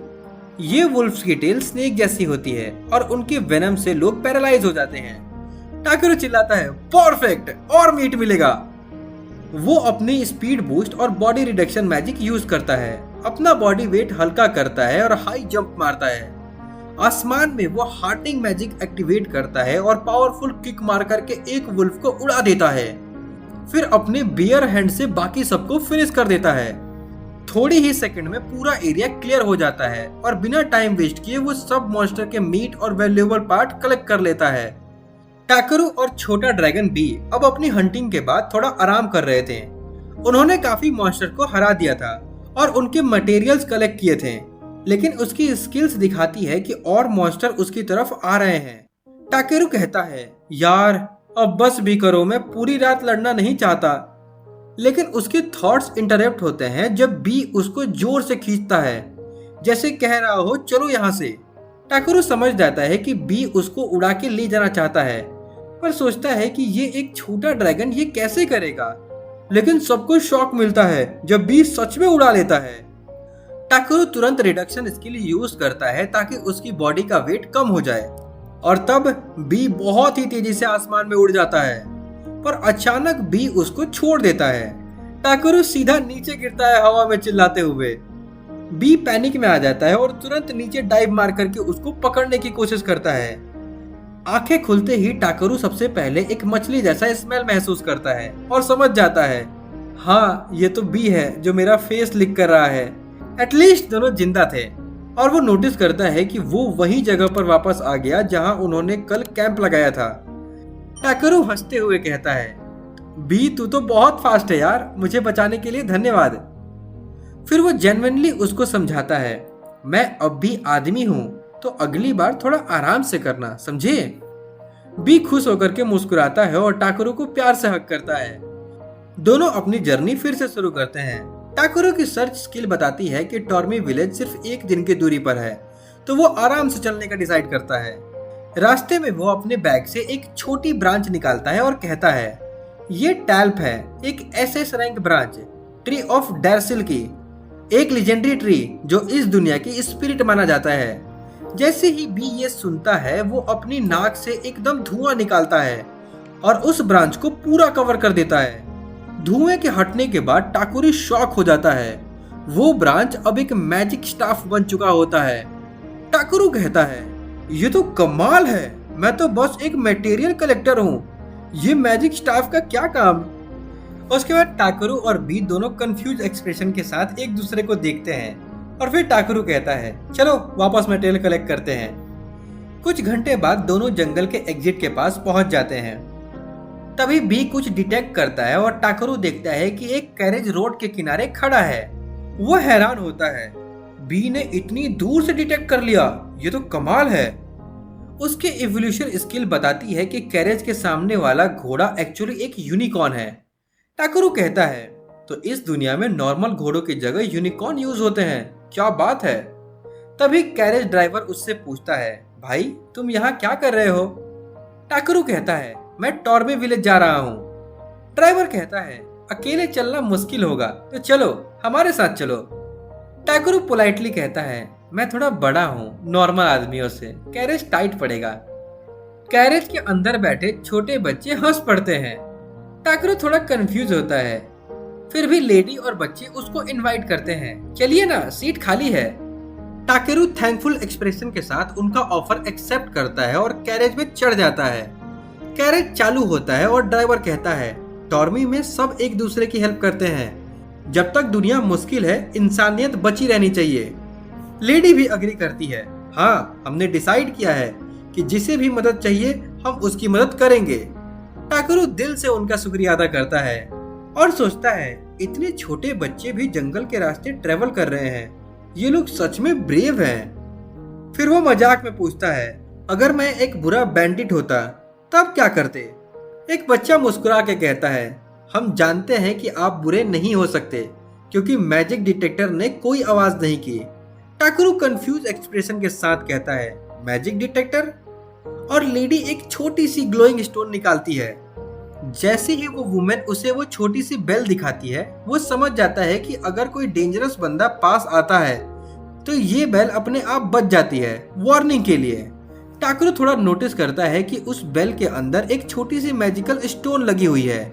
ये वुल्फ्स की टेल स्नेक जैसी होती है और उनके वेनम से लोग पैरालाइज हो जाते हैं। टाकरू चिल्लाता है, परफेक्ट, और मीट मिलेगा। वो अपनी स्पीड बूस्ट और बॉडी रिडक्शन मैजिक यूज करता है, अपना बॉडी वेट हल्का करता है और हाई जंप मारता है। आसमान में वो हार्टिंग मैजिक एक्टिवेट करता है और पावरफुल किक मार करके एक वुल्फ को उड़ा देता है। फिर अपने बियर हैंड से बाकी सबको फिनिश कर देता है। थोड़ी ही सेकंड में पूरा एरिया क्लियर हो जाता है और बिना टाइम वेस्ट किए वो सब मॉन्स्टर के मीट और वैल्यूएबल पार्ट कलेक्ट कर लेता है। टाकरू और छोटा ड्रैगन बी अब अपनी हंटिंग के बाद थोड़ा आराम कर रहे थे। उन्होंने काफी मॉन्स्टर को हरा दिया था और उनके मटेरियल्स कलेक्ट किए थे, लेकिन उसकी स्किल्स दिखाती है कि और मॉन्स्टर उसकी तरफ आ रहे हैं। टाकेरू कहता है, यार अब बस भी करो, मैं पूरी रात लड़ना नहीं चाहता। लेकिन उसके थॉट्स इंटरप्ट होते हैं जब बी उसको जोर से खींचता है, जैसे कह रहा हो चलो यहाँ से। टाकेरू समझ जाता है कि बी उसको उड़ा के ले जाना चाहता है, पर सोचता है कि ये एक छोटा ड्रैगन ये कैसे करेगा। लेकिन सबको शॉक मिलता है जब बी सच में उड़ा लेता है। टाकरू तुरंत रिडक्शन स्किल यूज करता है ताकि उसकी बॉडी का वेट कम हो जाए, और तब बी बहुत ही तेजी से आसमान में उड़ जाता है, पर अचानक बी उसको छोड़ देता है। टाकरू सीधा नीचे गिरता है हवा में चिल्लाते हुए। बी पैनिक में आ जाता है और तुरंत नीचे डाइव मार करके उसको पकड़ने की कोशिश करता है। आंखें खुलते ही टाकरू सबसे पहले एक मछली जैसा स्मेल महसूस करता है और समझ जाता है, हाँ ये तो बी है जो मेरा फेस लिक कर रहा है। एटलीस्ट दोनों जिंदा थे, और वो नोटिस करता है कि वो वही जगह पर वापस आ गया जहां उन्होंने कल कैंप लगाया था। टाकरू हंसते हुए कहता है, बी तू तो बहुत फास्ट है यार, मुझे बचाने के लिए धन्यवाद। फिर वो जेन्युइनली उसको समझाता है, मैं अब भी आदमी हूँ तो अगली बार थोड़ा आराम से करना, समझे। बी खुश होकर के मुस्कुराता है और टाकरू को प्यार से हक करता है। दोनों अपनी जर्नी फिर से शुरू करते हैं। टाकरू की सर्च स्किल बताती है कि टॉर्मी विलेज सिर्फ 1 दिन की दूरी पर है, तो वो आराम से चलने का डिसाइड करता है। रास्ते में वो अपने बैग से एक छोटी ब्रांच निकालता है और कहता है, ये टैल्प है, एक SS rank branch tree of डैरसिल की, एक लेजेंडरी ट्री जो इस दुनिया की स्पिरिट माना जाता है। जैसे ही बी ये सुनता है वो अपनी नाक से एकदम धुआं निकालता है और उस ब्रांच को पूरा कवर कर देता है। धुएं के हटने के बाद टाकुरी शॉक हो जाता है। वो ब्रांच अब एक मैजिक स्टाफ बन चुका होता है। टाकुरू कहता है, ये तो कमाल है, मैं तो बस एक मटेरियल कलेक्टर हूँ, ये मैजिक स्टाफ का क्या काम। उसके बाद टाकुरू और बी दोनों कंफ्यूज एक्सप्रेशन के साथ एक दूसरे को देखते हैं और फिर टाकुरू कहता है, चलो वापस मटेरियल कलेक्ट करते हैं। कुछ घंटे बाद दोनों जंगल के एग्जिट के पास पहुंच जाते हैं। तभी बी कुछ डिटेक्ट करता है और टाकुरू देखता है कि एक कैरेज रोड के किनारे खड़ा है। वो हैरान होता है, बी ने इतनी दूर से डिटेक्ट कर लिया, ये तो कमाल है। उसके इवोल्यूशन स्किल बताती है कि कैरेज के सामने वाला घोड़ा एक्चुअली एक यूनिकॉर्न है। टाकुरू कहता है, तो इस दुनिया में नॉर्मल घोड़ों की जगह यूनिकॉर्न यूज होते हैं, क्या बात है। तभी कैरेज ड्राइवर उससे पूछता है, भाई तुम यहाँ क्या कर रहे हो। टाकुरू कहता है, मैं टॉर्मे विलेज जा रहा हूँ। ड्राइवर कहता है, अकेले चलना मुश्किल होगा तो चलो हमारे साथ चलो। टाकुरू पोलाइटली कहता है, मैं थोड़ा बड़ा हूँ नॉर्मल आदमियों से, कैरेज टाइट पड़ेगा। कैरेज के अंदर बैठे छोटे बच्चे हंस पड़ते हैं। टाकुरू थोड़ा कंफ्यूज होता है, फिर भी लेडी और बच्चे उसको इनवाइट करते हैं, चलिए ना सीट खाली है। टाकुरू थैंकफुल एक्सप्रेशन के साथ उनका ऑफर एक्सेप्ट करता है और कैरेज में चढ़ जाता है। कैरेज चालू होता है और ड्राइवर कहता है, टॉर्मी में सब एक दूसरे की हेल्प करते हैं, जब तक दुनिया मुश्किल है इंसानियत बची रहनी चाहिए। लेडी भी अग्री करती है, हाँ हमने डिसाइड किया है कि जिसे भी मदद चाहिए हम उसकी मदद करेंगे। टाकुरू दिल से उनका शुक्रिया अदा करता है और सोचता है, इतने छोटे बच्चे भी जंगल के रास्ते ट्रेवल कर रहे हैं, ये लोग सच में ब्रेव हैं। फिर वो मजाक में पूछता है, अगर मैं एक बुरा बैंडिट होता तब क्या करते। एक बच्चा मुस्कुरा के कहता है, हम जानते हैं कि आप बुरे नहीं हो सकते क्योंकि मैजिक डिटेक्टर ने कोई आवाज नहीं की। टाकुरू कंफ्यूज एक्सप्रेशन के साथ कहता है, मैजिक डिटेक्टर। और लेडी एक छोटी सी ग्लोइंग स्टोन निकालती है। जैसे ही वो वुमेन उसे वो छोटी सी बेल दिखाती है, वो समझ जाता है कि अगर कोई डेंजरस बंदा पास आता है तो ये बेल अपने आप बज जाती है वार्निंग के लिए। टाकुरू थोड़ा नोटिस करता है कि उस बेल के अंदर एक छोटी सी मैजिकल स्टोन लगी हुई है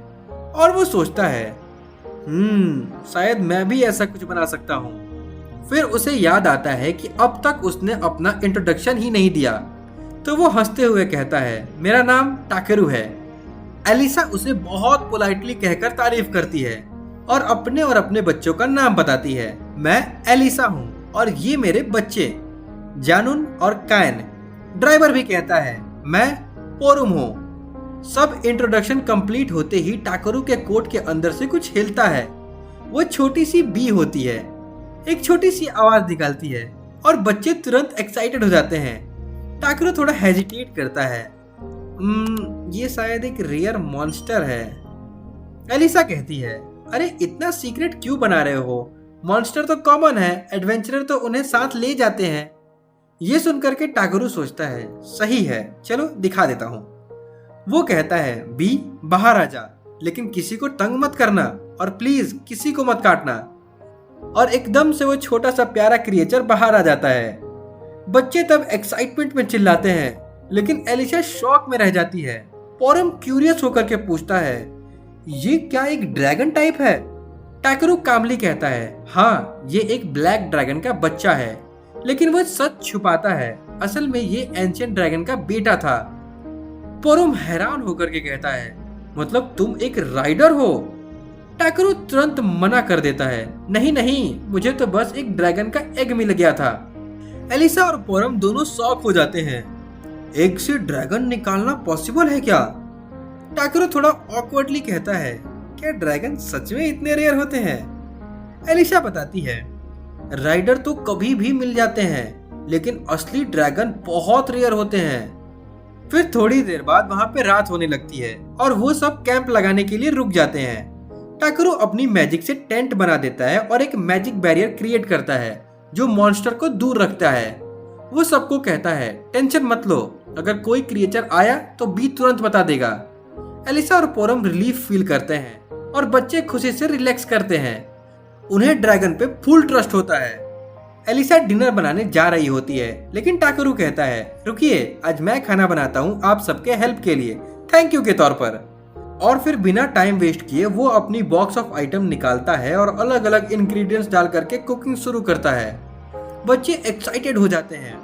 और वो सोचता है, शायद मैं भी ऐसा कुछ बना सकता हूँ। फिर उसे याद आता है कि अब तक उसने अपना इंट्रोडक्शन ही नहीं दिया, तो वो हंसते हुए कहता है, मेरा नाम टाकुरू है। एलिसा उसे बहुत पोलाइटली कहकर तारीफ करती है और अपने बच्चों का नाम बताती है, मैं एलिसा हूँ और ये मेरे बच्चे जानून और कायन। ड्राइवर भी कहता है, मैं पोरुम हूँ। सब इंट्रोडक्शन कंप्लीट होते ही टाकुरू के कोट के अंदर से कुछ हिलता है। वो छोटी सी बी होती है, एक छोटी सी आवाज निकालती है और बच्चे तुरंत एक्साइटेड हो जाते हैं। टाकुरू थोड़ा हेजिटेट करता है, ये शायद एक रेयर मॉन्स्टर है। एलिसा कहती है, अरे इतना सीक्रेट क्यों बना रहे हो, मॉन्स्टर तो कॉमन है, एडवेंचरर तो उन्हें साथ ले जाते हैं। ये सुनकर के टाकुरू सोचता है, सही है, चलो दिखा देता हूँ। वो कहता है, बी बाहर आ जा, लेकिन किसी को तंग मत करना और प्लीज किसी को मत काटना। और एकदम से वो छोटा सा प्यारा क्रिएचर बाहर आ जाता है। बच्चे तब एक्साइटमेंट में चिल्लाते हैं, लेकिन एलिसा शॉक में रह जाती है। पोरम क्यूरियस होकर के पूछता है, ये क्या एक ड्रैगन टाइप है। टाकुरू कामली कहता है, हाँ ये एक ब्लैक ड्रैगन का बच्चा है, लेकिन वो सच छुपाता है, असल में ये एंशिएंट ड्रैगन का बेटा था। पोरम हैरान होकर के कहता है, मतलब तुम एक राइडर हो। टाकुरू तुरंत मना कर देता है, नहीं नहीं, मुझे तो बस एक ड्रैगन का एग मिल गया था। एलिसा और पोरम दोनों शॉक हो जाते हैं, एग से ड्रैगन निकालना पॉसिबल है क्या। टाकुरू थोड़ा ऑकवर्डली कहता है, क्या ड्रैगन सच में इतने रेयर होते हैं। एलिसा बताती है, राइडर तो कभी भी मिल जाते हैं, लेकिन असली ड्रैगन बहुत रेयर होते हैं। फिर थोड़ी देर बाद वहां पे रात होने लगती है और वो सब कैंप लगाने के लिए रुक जाते हैं। टाकुरू अपनी मैजिक से टेंट बना देता है और एक मैजिक बैरियर क्रिएट करता है जो मॉन्स्टर को दूर रखता है। वो सबको कहता है, टेंशन मत लो, अगर कोई क्रिएचर आया तो बी तुरंत बता देगा। एलिसा और पोरम रिलीफ फील करते हैं और बच्चे खुशी से रिलैक्स करते हैं। उन्हें ड्रैगन पे फुल ट्रस्ट होता है। एलिसा डिनर बनाने जा रही होती है, लेकिन टाकरू कहता है, रुकिए, आज मैं खाना बनाता हूँ आप सबके हेल्प के लिए, थैंक यू के तौर पर। और फिर बिना टाइम वेस्ट किए वो अपनी बॉक्स ऑफ आइटम निकालता है और अलग अलग इंग्रेडिएंट्स डाल करके कुकिंग शुरू करता है। बच्चे एक्साइटेड हो जाते हैं,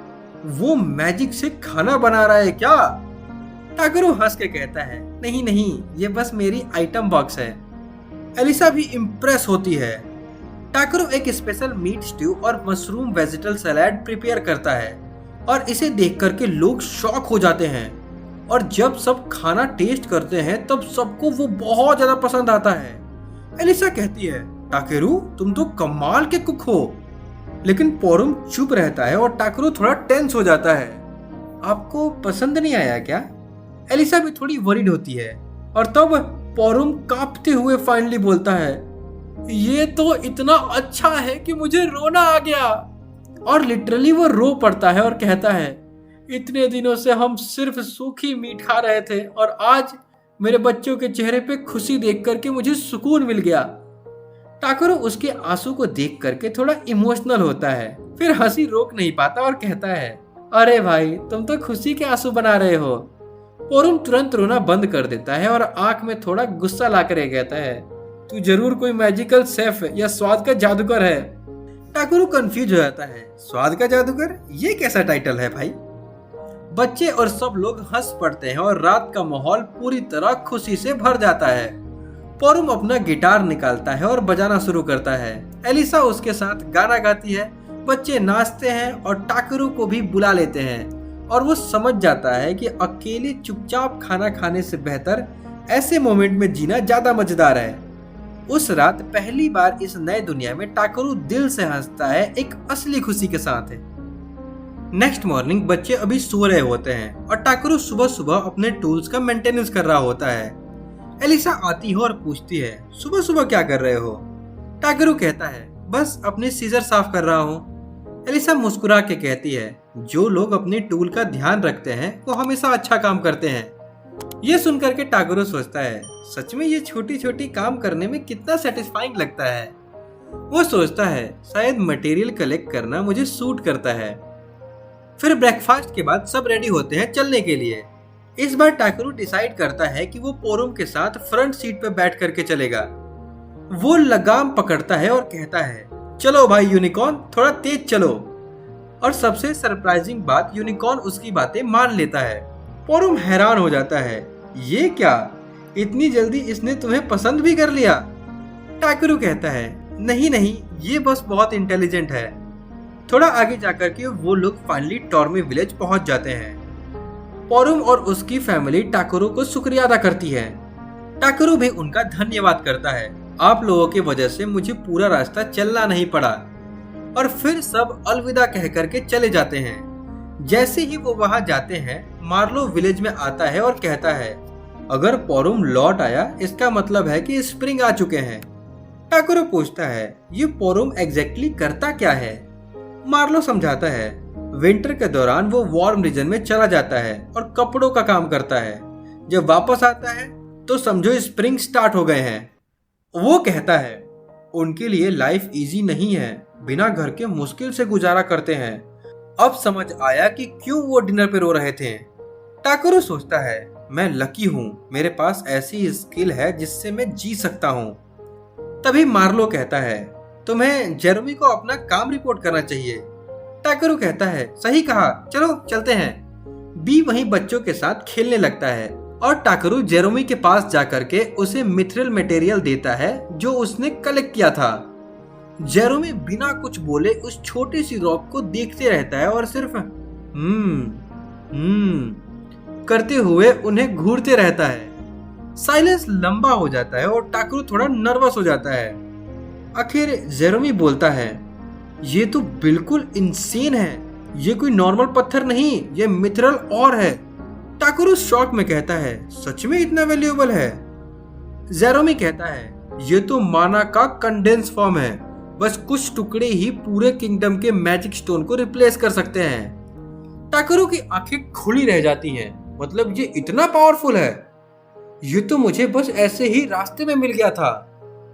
वो मैजिक से खाना बना रहा है क्या? टाकरू हंस के कहता है, नहीं नहीं, ये बस मेरी आइटम बॉक्स है। एलिसा भी इम्प्रेस होती है। टाकरू एक स्पेशल मीट स्ट्यू और मशरूम वेजिटल सलाद प्रिपेयर करता है और इसे देख करके लोग शॉक हो जाते हैं। और जब सब खाना टेस्ट करते हैं तब सबको वो बहुत ज्यादा पसंद आता है। एलिसा कहती है, टाकेरू तुम तो कमाल के कुक हो। लेकिन पोरम चुप रहता है और टाकरू थोड़ा टेंस हो जाता है। आपको पसंद नहीं आया क्या? एलिसा भी थोड़ी वरीड होती है और तब पोरम कांपते हुए फाइनली बोलता है, ये तो इतना अच्छा है कि मुझे रोना आ गया। और लिटरली वो रो पड़ता है और कहता है, इतने दिनों से हम सिर्फ सूखी मीट खा रहे थे और आज मेरे बच्चों के चेहरे पे खुशी देख करके मुझे सुकून मिल गया। टाकरू उसके आंसू को देख करके थोड़ा इमोशनल होता है, फिर हंसी रोक नहीं पाता और कहता है, अरे भाई तुम तो खुशी के आंसू बना रहे हो। पोरम तुरंत रोना बंद कर देता है और आंख में थोड़ा गुस्सा लाकर कहता है, तू जरूर कोई मैजिकल शेफ या स्वाद का जादूगर है। टाकरू कंफ्यूज हो जाता है, स्वाद का जादूगर, ये कैसा टाइटल है भाई? बच्चे और सब लोग हंस पड़ते हैं और रात का माहौल पूरी तरह खुशी से भर जाता है। पोरम अपना गिटार निकालता है और बजाना शुरू करता है। एलिसा उसके साथ गाना गाती है, बच्चे नाचते हैं और टाकरू को भी बुला लेते हैं। और वो समझ जाता है कि अकेले चुपचाप खाना खाने से बेहतर ऐसे मोमेंट में जीना ज्यादा मजेदार है। उस रात पहली बार इस नए दुनिया में टाकरू दिल से हंसता है, एक असली खुशी के साथ है। नेक्स्ट मॉर्निंग बच्चे अभी सो रहे होते हैं और टाकरू सुबह सुबह अपने टूल्स का मेंटेनेंस कर रहा होता है। एलिसा आती है और पूछती है, सुबह सुबह क्या कर रहे हो? टाकरू कहता है, बस अपने सीजर साफ कर रहा हूँ। एलिसा मुस्कुरा के कहती है, जो लोग अपने टूल का ध्यान रखते हैं वो हमेशा अच्छा काम करते हैं। ये सुनकर के टाकरू सोचता है, सच में ये छोटी छोटी काम करने में कितना सेटिस्फाइंग लगता है। वो सोचता है, शायद मटेरियल कलेक्ट करना मुझे सूट करता है। फिर ब्रेकफास्ट के बाद सब रेडी होते हैं चलने के लिए। इस बार टाकरू डिसाइड करता है कि वो पोरम के साथ फ्रंट सीट पर बैठ करके चलेगा। वो लगाम पकड़ता है और कहता है, चलो भाई यूनिकॉर्न, थोड़ा तेज चलो। और सबसे सरप्राइजिंग बात, यूनिकॉर्न उसकी बातें मान लेता है। पोरम हैरान हो जाता है, ये क्या, इतनी जल्दी इसने तुम्हें पसंद भी कर लिया? टाकरू कहता है, नहीं नहीं, ये बस बहुत इंटेलिजेंट है। थोड़ा आगे जाकर के वो लोग फाइनली टॉर्मी विलेज पहुंच जाते हैं। पोरम और उसकी फैमिली टाकरू को शुक्रिया अदा करती है। टाकरू भी उनका धन्यवाद करता है, आप लोगों की वजह से मुझे पूरा रास्ता चलना नहीं पड़ा। और फिर सब अलविदा कह करके चले जाते हैं। जैसे ही वो वहां जाते हैं, मार्लो विलेज में आता है और कहता है, अगर पोरम लौट आया इसका मतलब है कि स्प्रिंग आ चुके हैं। टाकरू पूछता है, ये पोरम एग्जैक्टली करता क्या है? मार्लो समझाता है, विंटर के दौरान वो वार्म रीजन में चला जाता है और कपड़ों का काम करता है। जब वापस आता है तो समझो स्प्रिंग स्टार्ट हो गए हैं। वो कहता है, उनके लिए लाइफ इजी नहीं है, बिना घर के मुश्किल से गुजारा करते हैं। अब समझ आया कि क्यों वो डिनर पे रो रहे थे। टाकरू सोचता है, मैं लकी हूँ, मेरे पास ऐसी स्किल है जिससे मैं जी सकता हूँ। तभी मार्लो कहता है, तुम्हें जेरोमी को अपना काम रिपोर्ट करना चाहिए। टाकरू कहता है, सही कहा, चलो चलते हैं। बी वहीं बच्चों के साथ खेलने लगता है और टाकरू जेरोमी के पास जाकर के उसे मिथ्रिल मटेरियल देता है जो उसने कलेक्ट किया था। जेरोमी बिना कुछ बोले उस छोटी सी रॉक को देखते रहता है और सिर्फ करते हुए उन्हें घूरते रहता है। साइलेंस लंबा हो जाता है और टाकरू थोड़ा नर्वस हो जाता है। आखिर जेरोमी बोलता है, ये तो बिल्कुल इंसेन है, ये कोई नॉर्मल पत्थर नहीं, ये मिथरल और है। टाकरू शॉक में कहता है, सच में इतना वैल्यूएबल है? जेरोमी कहता है, ये तो माना का कंडेंस फॉर्म है, बस कुछ टुकड़े ही पूरे किंगडम के मैजिक स्टोन को रिप्लेस कर सकते हैं। टाकरू की आंखें खुली रह जाती हैं, मतलब ये इतना पावरफुल है? ये तो मुझे बस ऐसे ही रास्ते में मिल गया था।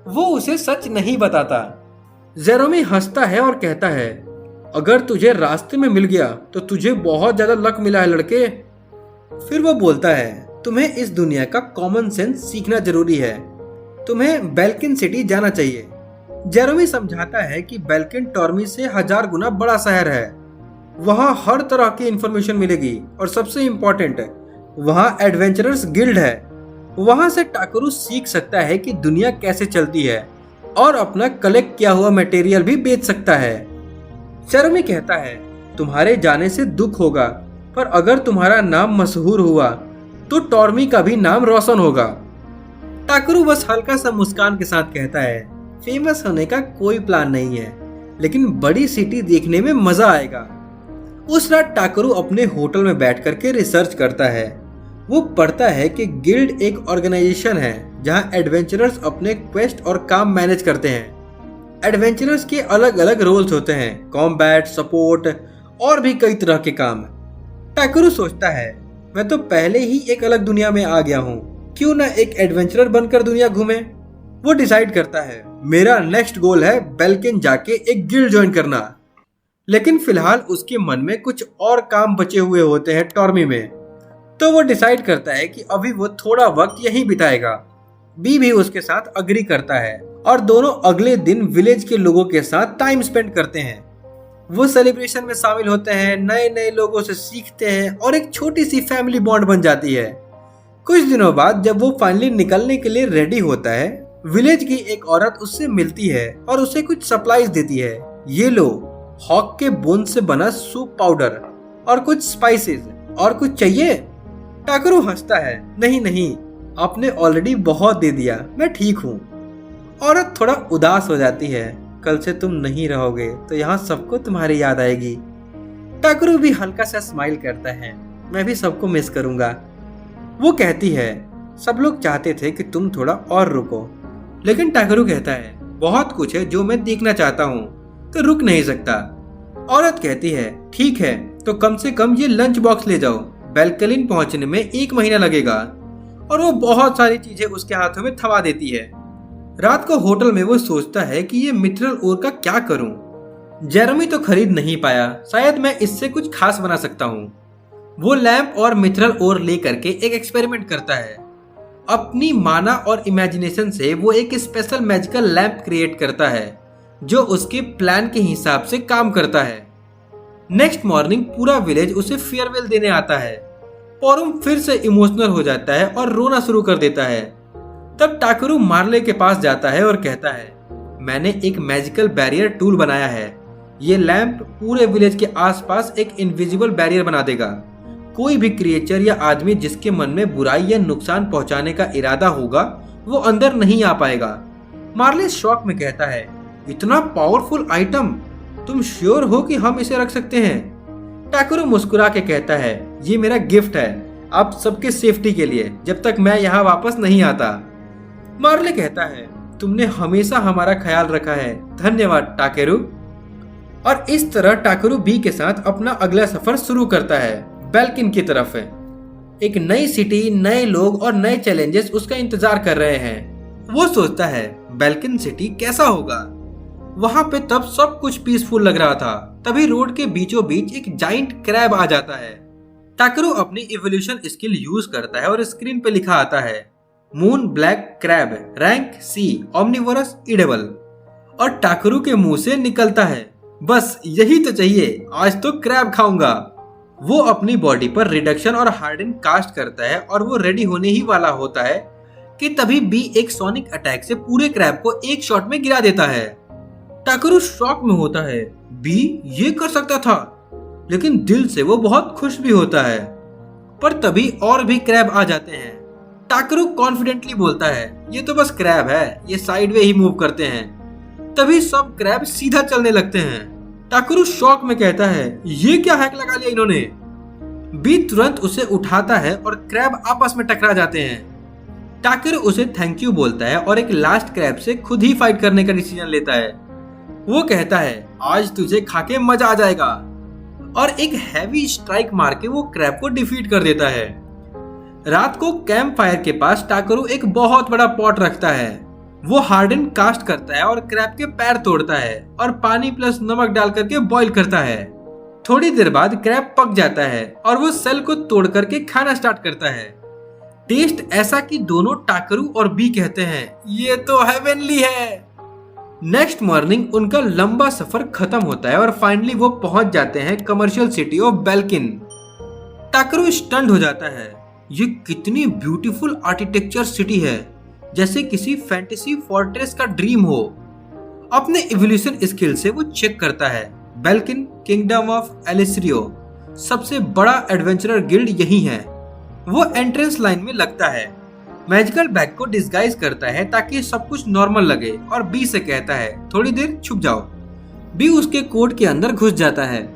वो उसे सच नहीं बताता। जेरोमी हंसता है और कहता है, अगर तुझे रास्ते में मिल गया तो तुझे बहुत ज्यादा लक मिला है लड़के। फिर वो बोलता है, तुम्हें इस दुनिया का कॉमन सेंस सीखना जरूरी है। तुम्हें बेल्किन सिटी जाना चाहिए। जेरोमी समझाता है कि बेल्किन टॉर्मी से 1000 गुना बड़ा शहर है। वहाँ हर तरह की इंफॉर्मेशन मिलेगी और सबसे इम्पोर्टेंट, वहाँ एडवेंचरर्स गिल्ड है। वहाँ से टाकरू सीख सकता है कि दुनिया कैसे चलती है और अपना कलेक्ट किया हुआ मटेरियल भी बेच सकता है। जेरोमी कहता है, तुम्हारे जाने से दुख होगा, पर अगर तुम्हारा नाम मशहूर हुआ तो टॉर्मी का भी नाम रोशन होगा। टाकरू बस हल्का सा मुस्कान के साथ कहता है, फेमस होने का कोई प्लान नहीं है, लेकिन बड़ी सिटी देखने में मजा आएगा। उस रात टाकरू अपने होटल में बैठ करके रिसर्च करता है। वो पढ़ता है कि गिल्ड एक ऑर्गेनाइजेशन है जहां एडवेंचरर्स अपने क्वेस्ट और काम मैनेज करते हैं। एडवेंचरर्स के अलग अलग रोल्स होते हैं, कॉम्बैट, सपोर्ट और भी कई तरह के काम। टाकरू सोचता है, मैं तो पहले ही एक अलग दुनिया में आ गया हूँ, क्यों ना एक एडवेंचरर बनकर दुनिया घूमे। वो डिसाइड करता है, मेरा नेक्स्ट गोल है बेल्किन जाके एक गिल्ड ज्वाइन करना। लेकिन फिलहाल उसके मन में कुछ और काम बचे हुए होते हैं टॉर्मी में, तो वो डिसाइड करता है कि अभी वो थोड़ा वक्त यहीं बिताएगा। बी भी उसके साथ अग्री करता है और दोनों अगले दिन विलेज के लोगों के साथ टाइम स्पेंड करते हैं। वो सेलिब्रेशन में शामिल होते हैं, नए नए लोगों से सीखते हैं और एक छोटी सी फैमिली बॉन्ड बन जाती है। कुछ दिनों बाद जब वो फाइनली निकलने के लिए रेडी होता है, विलेज की एक औरत उससे मिलती है और उसे कुछ सप्लाईज देती है। ये लो, हॉक के बोन से बना सूप पाउडर और कुछ स्पाइसेस, और कुछ चाहिए? टाकरू हंसता है, नहीं नहीं, आपने ऑलरेडी बहुत दे दिया, मैं ठीक हूँ। औरत थोड़ा उदास हो जाती है, कल से तुम नहीं रहोगे तो यहाँ सबको तुम्हारी याद आएगी। टाकरू भी हल्का सा स्माइल करता है, मैं भी सबको मिस करूंगा। वो कहती है, सब लोग चाहते थे कि तुम थोड़ा और रुको, लेकिन टाकरू कहता है, बहुत कुछ है जो मैं देखना चाहता हूँ, तो रुक नहीं सकता। औरत कहती है, ठीक है, तो कम से कम ये लंच बॉक्स ले जाओ, बेल्किन पहुंचने में 1 महीना लगेगा। और वो बहुत सारी चीजें उसके हाथों में थमा देती है। रात को होटल में वो सोचता है कि ये मिनरल ओर का क्या करूं। जेरेमी तो खरीद नहीं पाया, शायद मैं इससे कुछ खास बना सकता हूं। वो लैंप और मिनरल ओर लेकर के एक एक्सपेरिमेंट करता है। अपनी माना और इमेजिनेशन से वो एक स्पेशल मैजिकल लैंप क्रिएट करता है जो उसके प्लान के हिसाब से काम करता है। नेक्स्ट मॉर्निंग पूरा विलेज उसे फेयरवेल देने आता है। पोरुम फिर से इमोशनल हो जाता है और रोना शुरू कर देता है। तब टाकरू मार्ले के पास जाता है और कहता है, मैंने एक मैजिकल बैरियर टूल बनाया है। ये लैंप पूरे विलेज के आसपास एक इनविजिबल बैरियर बना देगा। कोई भी क्रिएचर या आदमी जिसके मन में बुराई या नुकसान पहुंचाने का इरादा होगा, वो अंदर नहीं आ पाएगा। मार्ले शॉक में कहता है, इतना पावरफुल आइटम, तुम श्योर हो कि हम इसे रख सकते हैं? टाकरू मुस्कुरा के कहता है, ये मेरा गिफ्ट है आप सबके सेफ्टी के लिए, जब तक मैं यहाँ वापस नहीं आता। मार्ले कहता है, तुमने हमेशा हमारा ख्याल रखा है, धन्यवाद टाकेरू। और इस तरह टाकरू बी के साथ अपना अगला सफर शुरू करता है, बेल्किन की तरफ। एक नई सिटी, नए लोग और नए चैलेंजेस उसका इंतजार कर रहे हैं। वो सोचता है, बेल्किन सिटी कैसा होगा? वहां पे तब सब कुछ पीसफुल लग रहा था। तभी रोड के बीचों बीच एक जाइंट क्रैब आ जाता है। टाकरू अपनी इवोल्यूशन स्किल यूज करता है और स्क्रीन पे लिखा आता है, moon black crab, rank C, omnivorous, edible. और टाकरू के मुंह से निकलता है, बस यही तो चाहिए, आज तो क्रैब खाऊंगा। वो अपनी बॉडी पर रिडक्शन और हार्डन कास्ट करता है और वो रेडी होने ही वाला होता है कि तभी बी एक सोनिक अटैक से पूरे क्रैब को एक शॉट में गिरा देता है। टाकरू शॉक में होता है, बी ये कर सकता था, लेकिन दिल से वो बहुत खुश भी होता है। पर तभी और भी क्रैब आ जाते हैं। टाकरू कॉन्फिडेंटली बोलता है, ये तो बस क्रैब है, ये साइडवे ही मूव करते हैं। तभी सब क्रैब सीधा चलने लगते हैं। टाकरू शॉक में कहता है, ये क्या हैक लगा लिया इन्होंने। बी तुरंत उसे उठाता है और क्रैब आपस में टकरा जाते हैं। टाकरू उसे थैंक यू बोलता है और एक लास्ट क्रैब से खुद ही फाइट करने का डिसीजन लेता है। वो कहता है, आज तुझे खाके मजा आ जाएगा, और एक हैवी स्ट्राइक मार के वो क्रैब को डिफीट कर देता है।
रात को कैंप फायर के पास टाकरू एक बहुत बड़ा पॉट रखता है। वो हार्डन कास्ट करता है और क्रैब के पैर तोड़ता है और पानी प्लस नमक डाल करके बॉईल करता है। थोड़ी देर बाद क्रैब पक जाता है और वो सेल को तोड़ करके खाना स्टार्ट करता है। टेस्ट ऐसा कि दोनों टाकरू और बी कहते हैं ये तो हेवनली है। नेक्स्ट मॉर्निंग उनका लंबा सफर खत्म होता है और फाइनली वो पहुंच जाते हैं commercial city of Belkin. Takeru stunned हो जाता है। ये कितनी ब्यूटीफुल आर्किटेक्चर सिटी है, जैसे किसी फैंटेसी फोर्ट्रेस का ड्रीम हो। अपने इवोल्यूशन स्किल से वो चेक करता है बेल्किन किंगडम ऑफ एलिसरियो, सबसे बड़ा एडवेंचरर गिल्ड यही है। वो एंट्रेंस लाइन में लगता है, मैजिकल बैग को डिस्गाइज करता है ताकि सब कुछ नॉर्मल लगे और बी से कहता है थोड़ी देर छुप जाओ। बी उसके कोड के अंदर घुस जाता है।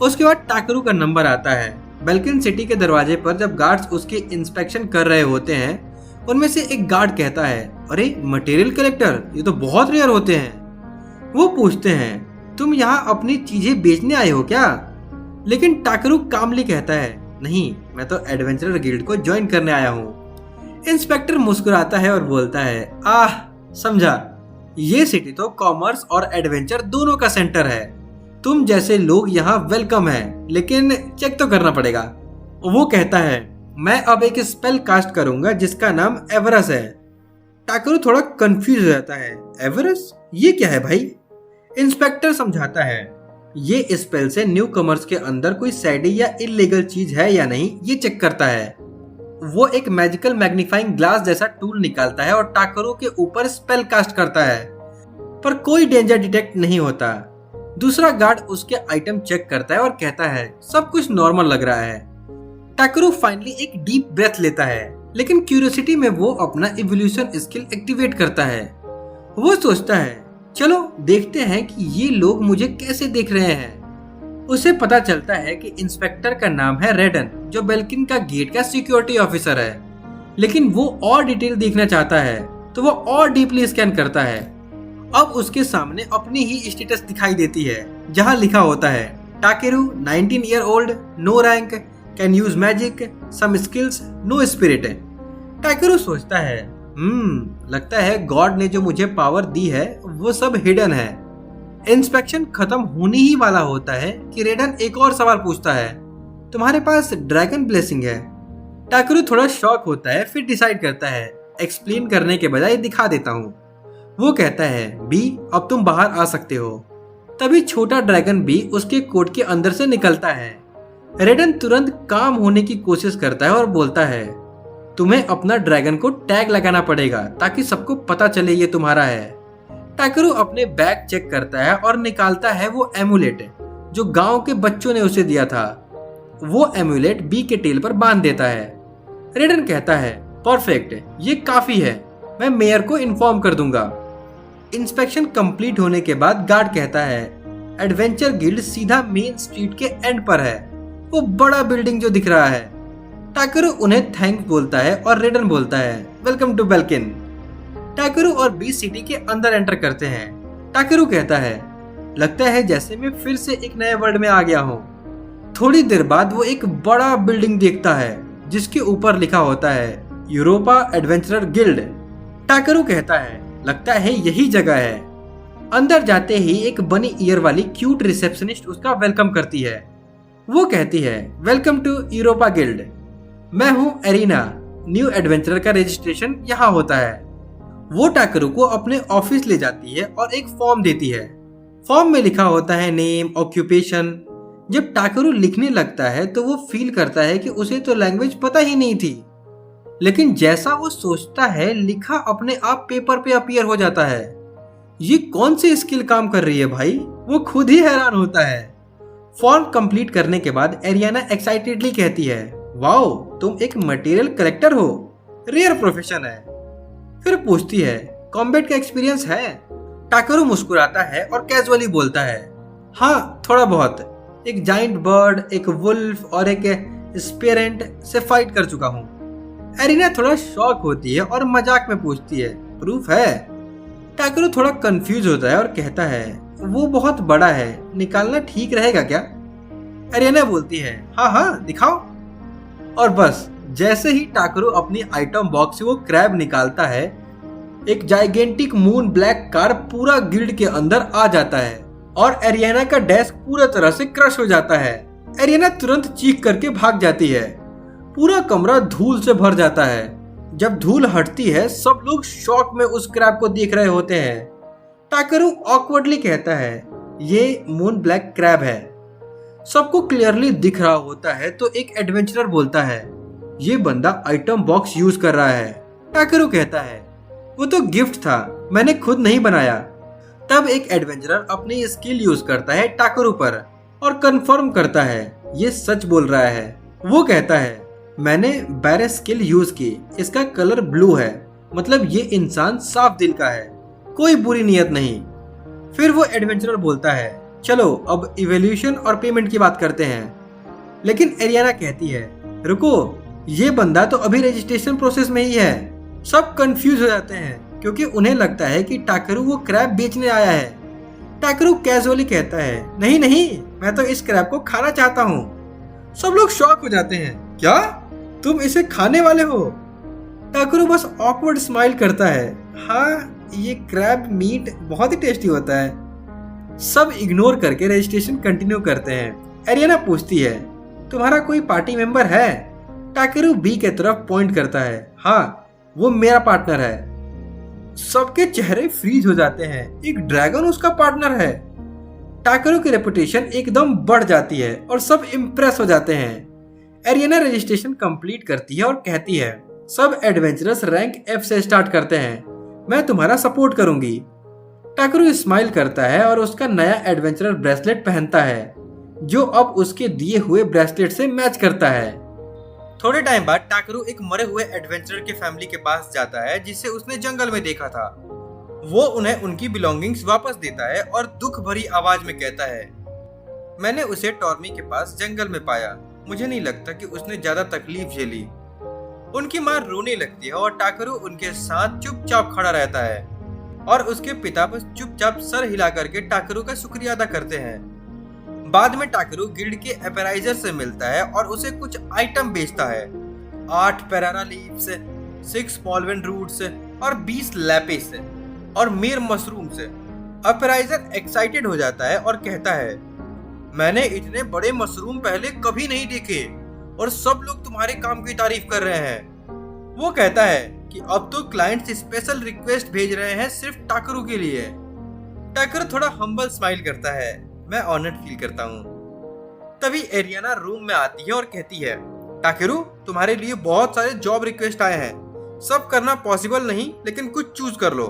उसके बाद टाकरू का नंबर आता है। बेल्किन सिटी के दरवाजे पर जब गार्ड्स उसकी इंस्पेक्शन कर रहे होते हैं, उनमें से एक गार्ड कहता है अरे मटेरियल कलेक्टर, ये तो बहुत रेयर होते हैं। वो पूछते हैं तुम यहाँ अपनी चीजें बेचने आए हो क्या? लेकिन टाकरू कामली कहता है नहीं, मैं तो एडवेंचरर गिल्ड को ज्वाइन करने आया हूँ। इंस्पेक्टर मुस्कुराता है और बोलता है आह समझा, ये सिटी तो कॉमर्स और एडवेंचर दोनों का सेंटर है। तुम जैसे लोग यहाँ वेलकम है, लेकिन चेक तो करना पड़ेगा। वो कहता है मैं अब एक स्पेल कास्ट करूंगा जिसका नाम एवरस है। टाकरू थोड़ा कंफ्यूज हो जाता है, एवरस ये क्या है भाई? इंस्पेक्टर समझाता है ये स्पेल से न्यू कमर्स के अंदर कोई सैडी या इलीगल चीज है या नहीं ये चेक करता है। वो एक मैजिकल मैग्नीफाइंग ग्लास जैसा टूल निकालता है और टाकरू के ऊपर स्पेल कास्ट करता है, पर कोई डेंजर डिटेक्ट नहीं होता। दूसरा गार्ड उसके आइटम चेक करता है और कहता है सब कुछ नॉर्मल लग रहा है। टाकरू फाइनली एक डीप ब्रेथ लेता है, लेकिन क्यूरियोसिटी में वो अपना इवोल्यूशन स्किल एक्टिवेट करता है। वो सोचता है चलो देखते हैं कि ये लोग मुझे कैसे देख रहे हैं। उसे पता चलता है कि इंस्पेक्टर का नाम है रेडन, जो बेल्किन का गेट का सिक्योरिटी ऑफिसर है। लेकिन वो और डिटेल देखना चाहता है तो वो और डीपली स्कैन करता है। अब उसके सामने अपनी ही स्टेटस दिखाई देती है, जहां लिखा होता है Takeru 19 year old, no rank, can use magic, some skills, no spirit. Takeru सोचता है लगता है गॉड ने जो मुझे पावर दी है वो सब हिडन है। इंस्पेक्शन खत्म होने ही वाला होता है कि रेडन एक और सवाल पूछता है तुम्हारे पास ड्रैगन ब्लेसिंग है? टाकरू थोड़ा शॉक होता है, फिर डिसाइड करता है एक्सप्लेन करने के बजाय दिखा देता हूँ। वो कहता है बी अब तुम बाहर आ सकते हो। तभी छोटा ड्रैगन बी उसके कोट के अंदर से निकलता है। रेडन तुरंत काम होने की कोशिश करता है और बोलता है तुम्हें अपना ड्रैगन को टैग लगाना पड़ेगा ताकि सबको पता चले ये तुम्हारा है। टाकरू अपने बैग चेक करता है और निकालता है वो एमुलेट जो गांव के बच्चों ने उसे दिया था। वो एमुलेट बी के टेल पर बांध देता है। रेडन कहता है परफेक्ट, ये काफी है, मैं मेयर को इन्फॉर्म कर दूंगा। इंस्पेक्शन कंप्लीट होने के बाद गार्ड कहता है एडवेंचर गिल्ड सीधा मेन स्ट्रीट के एंड पर है, वो बड़ा बिल्डिंग जो दिख रहा है। टाकरू उन्हें थैंक्स बोलता है और रेडन बोलता है वेलकम टू बेल्किन। टाकरू और बी सिटी के अंदर एंटर करते हैं। टाकरू कहता है लगता है जैसे मैं फिर से एक नए वर्ल्ड में आ गया हूँ। थोड़ी देर बाद वो एक बड़ा बिल्डिंग देखता है जिसके ऊपर लिखा होता है यूरोपा एडवेंचरर गिल्ड। टाकरू कहता है लगता है यही जगह है। अंदर जाते ही एक बनी ईयर वाली क्यूट रिसेप्शनिस्ट उसका वेलकम करती है। वो कहती है वेलकम टू यूरोपा गिल्ड, मैं हूँ एरिना, न्यू एडवेंचरर का रजिस्ट्रेशन यहाँ होता है। वो टाकरू को अपने ऑफिस ले जाती है और एक फॉर्म देती है। फॉर्म में लिखा होता है नेम, ऑक्यूपेशन। जब टाकरू लिखने लगता है तो वो फील करता है कि उसे तो लैंग्वेज पता ही नहीं थी, लेकिन जैसा वो सोचता है लिखा अपने आप पेपर पे अपीयर हो जाता है। ये कौन सी स्किल काम कर रही है भाई, वो खुद ही हैरान होता है। फॉर्म कंप्लीट करने के बाद एरियाना एक्साइटेडली कहती है वाओ तुम एक मटेरियल कलेक्टर हो, रेयर प्रोफेशन है। फिर पूछती है कॉम्बैट का एक्सपीरियंस है? टाकरू मुस्कुराता है और कैजुअली बोलता है हाँ थोड़ा बहुत, एक जाइंट बर्ड, एक वुल्फ और एक स्पेरेंट से फाइट कर चुका हूँ। एरिना थोड़ा शॉक होती है और मजाक में पूछती है प्रूफ है? टाकरू थोड़ा कंफ्यूज होता है और कहता है वो बहुत बड़ा है, निकालना ठीक रहेगा क्या? एरिना बोलती है हाँ हाँ दिखाओ। और बस जैसे ही टाकरू अपनी आइटम बॉक्स से वो क्रैब निकालता है, एक जाइगेंटिक मून ब्लैक कार पूरा गिल्ड के अंदर आ जाता है और एरियाना का डेस्क पूरा तरह से क्रश हो जाता है। एरियाना तुरंत चीख करके भाग जाती है। पूरा कमरा धूल से भर जाता है। जब धूल हटती है, सब लोग शॉक में उस क्रैब को देख रहे होते हैं। टाकरू ऑकवर्डली कहता है, ये मून ब्लैक क्रैब है। सबको क्लियरली दिख रहा होता है तो एक एडवेंचरर बोलता है, ये बंदा आइटम बॉक्स यूज कर रहा है। टाकरू कहता है, वो तो गिफ्ट था, मैंने खुद नहीं बनाया। तब एक एडवेंचरर अपनी स्किल यूज करता है टाकरू पर और कंफर्म करता है ये सच बोल रहा है। वो कहता है, मैंने बैरे स्किल यूज की, इसका कलर ब्लू है, मतलब ये इंसान साफ दिल का है, कोई बुरी नियत नहीं। फिर वो एडवेंचरर बोलता है, चलो अब इवोल्यूशन और पेमेंट की बात करते हैं। लेकिन एरियाना कहती है, रुको, ये बंदा तो अभी रजिस्ट्रेशन प्रोसेस में ही है। सब कंफ्यूज हो जाते हैं क्योंकि उन्हें लगता है कि टाकरू वो क्रैब बेचने आया है। टाकरू कैजुअली कहता है, नहीं नहीं, मैं तो इस क्रैब को खाना चाहता हूँ। सब लोग शॉक हो जाते हैं, क्या तुम इसे खाने वाले हो? टाकरू बस ऑकवर्ड स्माइल करता है, हाँ ये क्रैब मीट बहुत ही टेस्टी होता है। सब इग्नोर करके रजिस्ट्रेशन कंटिन्यू करते हैं। एरियाना पूछती है, तुम्हारा कोई पार्टी मेंबर है? टाकरू बी के तरफ पॉइंट करता है, हाँ वो मेरा पार्टनर है। सबके चेहरे फ्रीज हो जाते हैं, एक ड्रैगन उसका पार्टनर है। टाकरू की रेपुटेशन एकदम बढ़ जाती है और सब इम्प्रेस हो जाते हैं। एरियाना रजिस्ट्रेशन कंप्लीट करती है और कहती है, सब एडवेंचरस रैंक F से स्टार्ट करते हैं, मैं तुम्हारा सपोर्ट करूंगी। टाकरू स्माइल करता है और उसका नया एडवेंचरर ब्रेसलेट पहनता है, जो अब उसके दिए हुए ब्रेसलेट से मैच करता है।
थोड़े टाइम बाद टाकरू एक मरे हुए एडवेंचरर के फैमिली के पास जाता है जिसे उसने जंगल में देखा था। वो उन्हें उनकी बिलोंगिंग्स वापस देता है और दुख भरी आवाज में कहता है, मैंने उसे टॉर्मी के पास जंगल में पाया, मुझे नहीं लगता कि उसने ज्यादा तकलीफ झेली। उनकी माँ रोने लगती है और टाकरू उनके साथ चुपचाप खड़ा रहता है और उसके पिता बस चुपचाप सर हिला करके टाकरू का शुक्रिया अदा करते हैं। बाद में टाकरू गिल्ड के एपेराइजर से मिलता है और उसे कुछ आइटम बेचता है, 8 पेरारा लीव्स, 6 पॉल्वेन रूट्स और 20 लैपिस और मेर मशरूम से। एपेराइजर एक्साइटेड हो जाता है और कहता है, मैंने इतने बड़े मशरूम पहले कभी नहीं देखे और सब लोग तुम्हारे काम की तारीफ कर रहे हैं। वो कहता है कि अब तो क्लाइंट्स स्पेशल रिक्वेस्ट भेज रहे हैं सिर्फ टाकरू के लिए। टाकरू थोड़ा हम्बल स्माइल करता है, मैं ऑनर्ड फील करता हूँ। तभी एरियाना रूम में आती है और कहती है, टाकरू तुम्हारे लिए बहुत सारे जॉब रिक्वेस्ट आए हैं, सब करना पॉसिबल नहीं लेकिन कुछ चूज कर लो।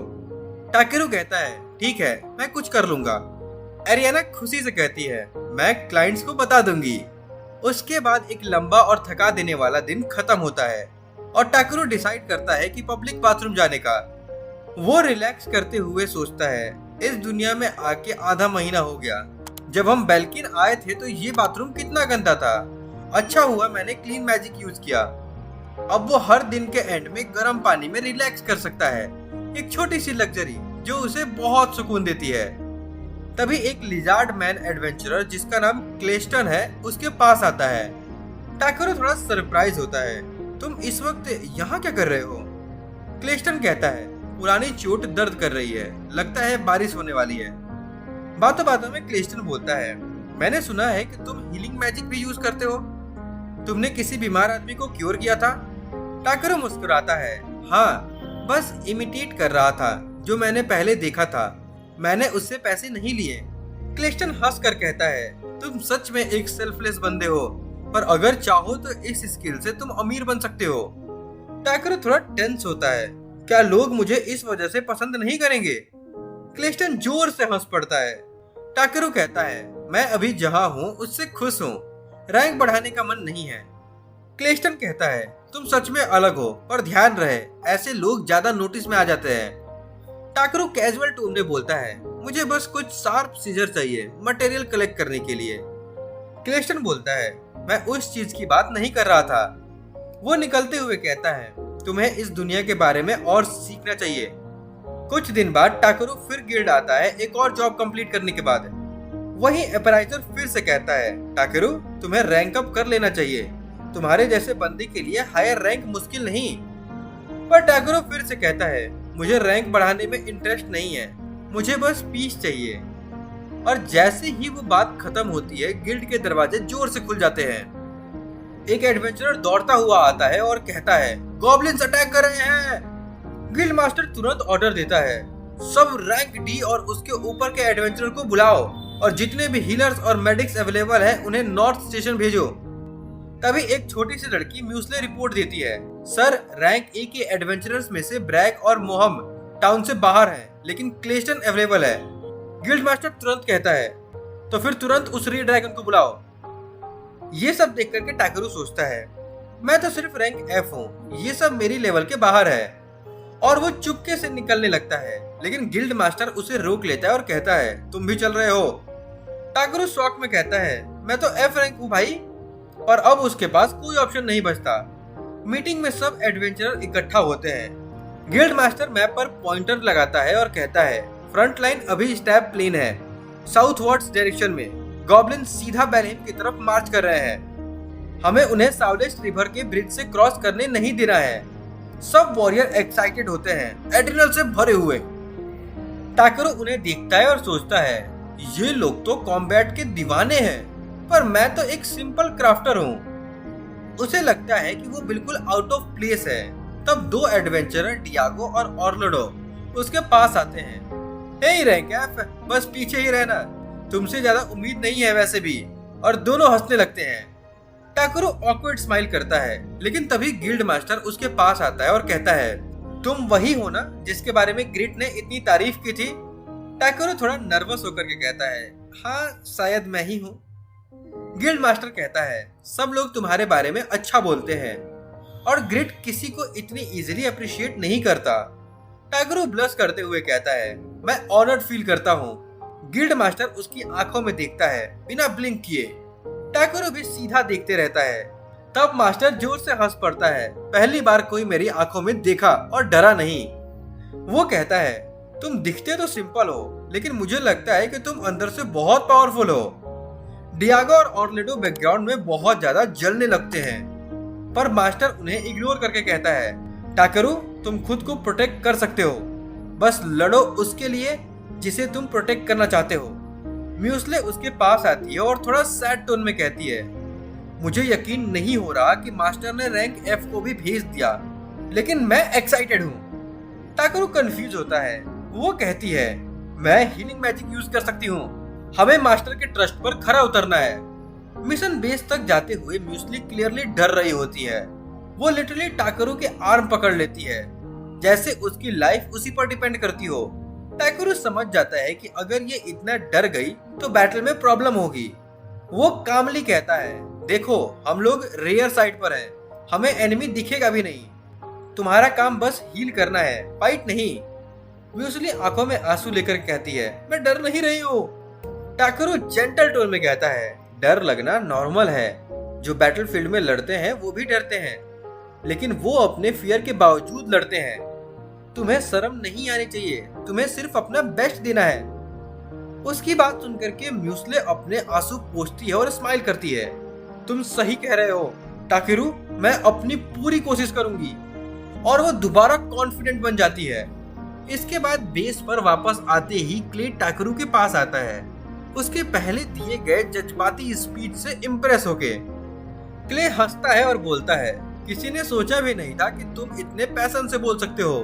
टाकरू कहता है, ठीक है मैं कुछ कर लूंगा। एरियाना खुशी से कहती है, मैं क्लाइंट्स को बता दूंगी। उसके बाद एक लंबा और थका देने वाला दिन खत्म होता है और टाकरू डिसाइड करता है कि पब्लिक बाथरूम जाने का। वो रिलैक्स करते हुए सोचता है, इस दुनिया में आके आधा महीना हो गया। जब हम बेल्किन आए थे तो ये बाथरूम कितना गंदा था, अच्छा हुआ मैंने क्लीन मैजिक यूज किया। अब वो हर दिन के एंड में गर्म पानी में रिलैक्स कर सकता है, एक छोटी सी लग्जरी जो उसे बहुत सुकून देती है। तभी एक लिजार्ड मैन एडवेंचरर जिसका नाम क्लेस्टन है उसके पास आता है। टाकरू थोड़ा सरप्राइज होता है, तुम इस वक्त यहाँ क्या कर रहे हो? क्लेस्टन कहता है, पुरानी चोट दर्द कर रही है, लगता है बारिश होने वाली है। बातों बातों में क्लेस्टन बोलता है, मैंने सुना है कि तुम हीलिंग मैजिक भी यूज करते हो, तुमने किसी बीमार आदमी को क्योर किया था? टाकरू मुस्कुराता है, हाँ बस इमिटेट कर रहा था जो मैंने पहले देखा था, मैंने उससे पैसे नहीं लिए। क्लेस्टन हंस कर कहता है, तुम सच में एक सेल्फलेस बंदे हो, पर अगर चाहो तो इस स्किल से तुम अमीर बन सकते हो। टाकरू थोड़ा टेंस होता है, क्या लोग मुझे इस वजह से पसंद नहीं करेंगे? क्लेस्टन जोर से हंस पड़ता है। टाकरू कहता है, मैं अभी जहाँ हूँ उससे खुश हूँ, रैंक बढ़ाने का मन नहीं है। क्लेस्टन कहता है, तुम सच में अलग हो, पर ध्यान रहे ऐसे लोग ज्यादा नोटिस में आ जाते हैं। टाकरू कैजुअल टोन में बोलता है, मुझे बस कुछ शार्प सीजर चाहिए मटेरियल कलेक्ट करने के लिए। क्लेस्टन बोलता है, मैं उस चीज की बात नहीं कर रहा था। वो निकलते हुए कहता है, तुम्हें इस दुनिया के बारे में और सीखना चाहिए। कुछ दिन बाद टाकरू फिर गिल्ड आता है, एक और जॉब कंप्लीट करने के बाद। वही एपेराइजर फिर से कहता है, टाकरू तुम्हें रैंक अप कर लेना चाहिए, तुम्हारे जैसे बंदी के लिए हायर रैंक मुश्किल नहीं। पर टाकरू फिर से कहता है, मुझे रैंक बढ़ाने में इंटरेस्ट नहीं है, मुझे बस पीस चाहिए। और जैसे ही वो बात खत्म होती है, गिल्ड के दरवाजे जोर से खुल जाते हैं। एक एडवेंचरर दौड़ता हुआ आता है और कहता है, गॉब्लिन्स अटैक कर रहे हैं। गिल्ड मास्टर तुरंत ऑर्डर देता है, सब रैंक डी और उसके ऊपर के एडवेंचरर को बुलाओ और जितने भी हीलर्स और मेडिक्स अवेलेबल है उन्हें नॉर्थ स्टेशन भेजो। तभी एक छोटी सी लड़की म्यूस्ले रिपोर्ट देती है, सर रैंक ए के एडवेंचरर्स में से ब्रैक और मोहम टाउन से बाहर हैं, लेकिन क्लेस्टन अवेलेबल है। गिल्ड मास्टर तुरंत कहता है, तो फिर तुरंत उस री ड्रैगन को बुलाओ। ये सब देख करके टाकरू सोचता है, मैं तो सिर्फ रैंक एफ हूँ, ये सब मेरी लेवल के बाहर है। और वो चुपके से निकलने लगता है, लेकिन गिल्ड मास्टर उसे रोक लेता है और कहता है, तुम भी चल रहे हो। टाकरू शॉक में कहता है, मैं तो एफ रैंक हूँ भाई। और अब उसके पास कोई ऑप्शन नहीं बचता। मीटिंग में सब एडवेंचरर इकट्ठा होते हैं। गिल्ड मास्टर मैप पर पॉइंटर लगाता है और कहता है, फ्रंट लाइन अभी स्टैब प्लेन है, साउथ वार्ड्स डायरेक्शन में। गॉब्लिन सीधा बेलहेम की तरफ मार्च कर रहे हैं, हमें उन्हें साउलेस्ट रिवर के ब्रिज से क्रॉस करने नहीं देना है। सब वॉरियर एक्साइटेड होते हैं, एड्रिनल से भरे हुए। टाकरू उन्हें देखता है और सोचता है, ये लोग तो कॉम्बैट के दीवाने हैं, पर मैं तो एक सिंपल क्राफ्टर हूँ। उसे लगता है कि वो बिल्कुल आउट ऑफ प्लेस है। तब दो एडवेंचरर डियागो और ऑर्लैंडो उसके पास आते हैं। हे रैंक एफ, बस पीछे ही रहना, तुमसे ज्यादा उम्मीद नहीं है वैसे भी। और दोनों हंसने लगते हैं। टाकरू ऑकवर्ड स्माइल करता है, लेकिन तभी गिल्ड मास्टर उसके पास आता है और कहता है, तुम वही हो ना जिसके बारे में ग्रिट ने इतनी तारीफ की थी। टाकरू थोड़ा नर्वस होकर के कहता है, हाँ शायद मैं ही हूँ। गिल्ड मास्टर कहता है, सब लोग तुम्हारे बारे में अच्छा बोलते हैं और ग्रिट किसी को इतनी इजीली अप्रिशिएट नहीं करता। टाकरू ब्लश करते हुए कहता है, मैं ऑनर्ड फील करता हूँ। गिल्ड मास्टर उसकी आंखों में देखता है बिना ब्लिंक किए। टाकरू भी सीधा देखते रहता है। तब मास्टर जोर से हंस पड़ता है, पहली बार कोई मेरी आंखों में देखा और डरा नहीं। वो कहता है, तुम दिखते तो सिंपल हो, लेकिन मुझे लगता है कि तुम अंदर से बहुत पावरफुल हो। डियागो और ऑर्लैंडो बैकग्राउंड में बहुत ज्यादा जलने लगते हैं, पर मास्टर उन्हें इग्नोर करके कहता है, टाकरू तुम खुद को प्रोटेक्ट कर सकते हो, बस लड़ो उसके लिए जिसे तुम प्रोटेक्ट करना चाहते हो। म्यूस्ले उसके पास आती है और थोड़ा सैड टोन में कहती है, मुझे यकीन नहीं हो रहा कि मास्टर ने रैंक एफ को भी भेज दिया, लेकिन मैं एक्साइटेड हूँ। टाकरू कंफ्यूज होता है। वो कहती है, मैं हीलिंग मैजिक यूज कर सकती हूँ, हमें मास्टर के ट्रस्ट पर खरा उतरना है। मिशन बेस तक जाते हुए म्यूस्ली क्लियरली डर रही होती है। वो लिटरली टाकरू के आर्म पकड़ लेती है, जैसे उसकी लाइफ उसी पर डिपेंड करती हो। टाकरू समझ जाता है कि अगर ये इतना डर गई तो बैटल में प्रॉब्लम होगी। वो कामली कहता है, देखो हम लोग रेयर साइड पर हैं, हमें एनिमी दिखेगा भी नहीं, तुम्हारा काम बस हील करना है, फाइट नहीं। म्यूस्ली आंखों में आंसू लेकर कहती है, मैं डर नहीं रही हूँ। टाकरू जेंटल टोन में कहता है, डर लगना नॉर्मल है, जो बैटलफील्ड में लड़ते हैं वो भी डरते हैं, लेकिन वो अपने फियर के बावजूद लड़ते हैं। तुम्हें शर्म नहीं आनी चाहिए, तुम्हें सिर्फ अपना बेस्ट देना है। उसकी बात सुनकर के म्यूस्ले अपने आंसू पोंछती है और स्माइल करती है। तुम सही कह रहे हो टाकरू, मैं अपनी पूरी कोशिश करूंगी। और वो दोबारा कॉन्फिडेंट बन जाती है। इसके बाद बेस पर वापस आते ही क्ले टाकरू के पास आता है, उसके पहले दिए गए जज्बाती स्पीच से इम्प्रेस होके। क्ले हंसता है और बोलता है, किसी ने सोचा भी नहीं था कि तुम इतने पैशन से बोल सकते हो।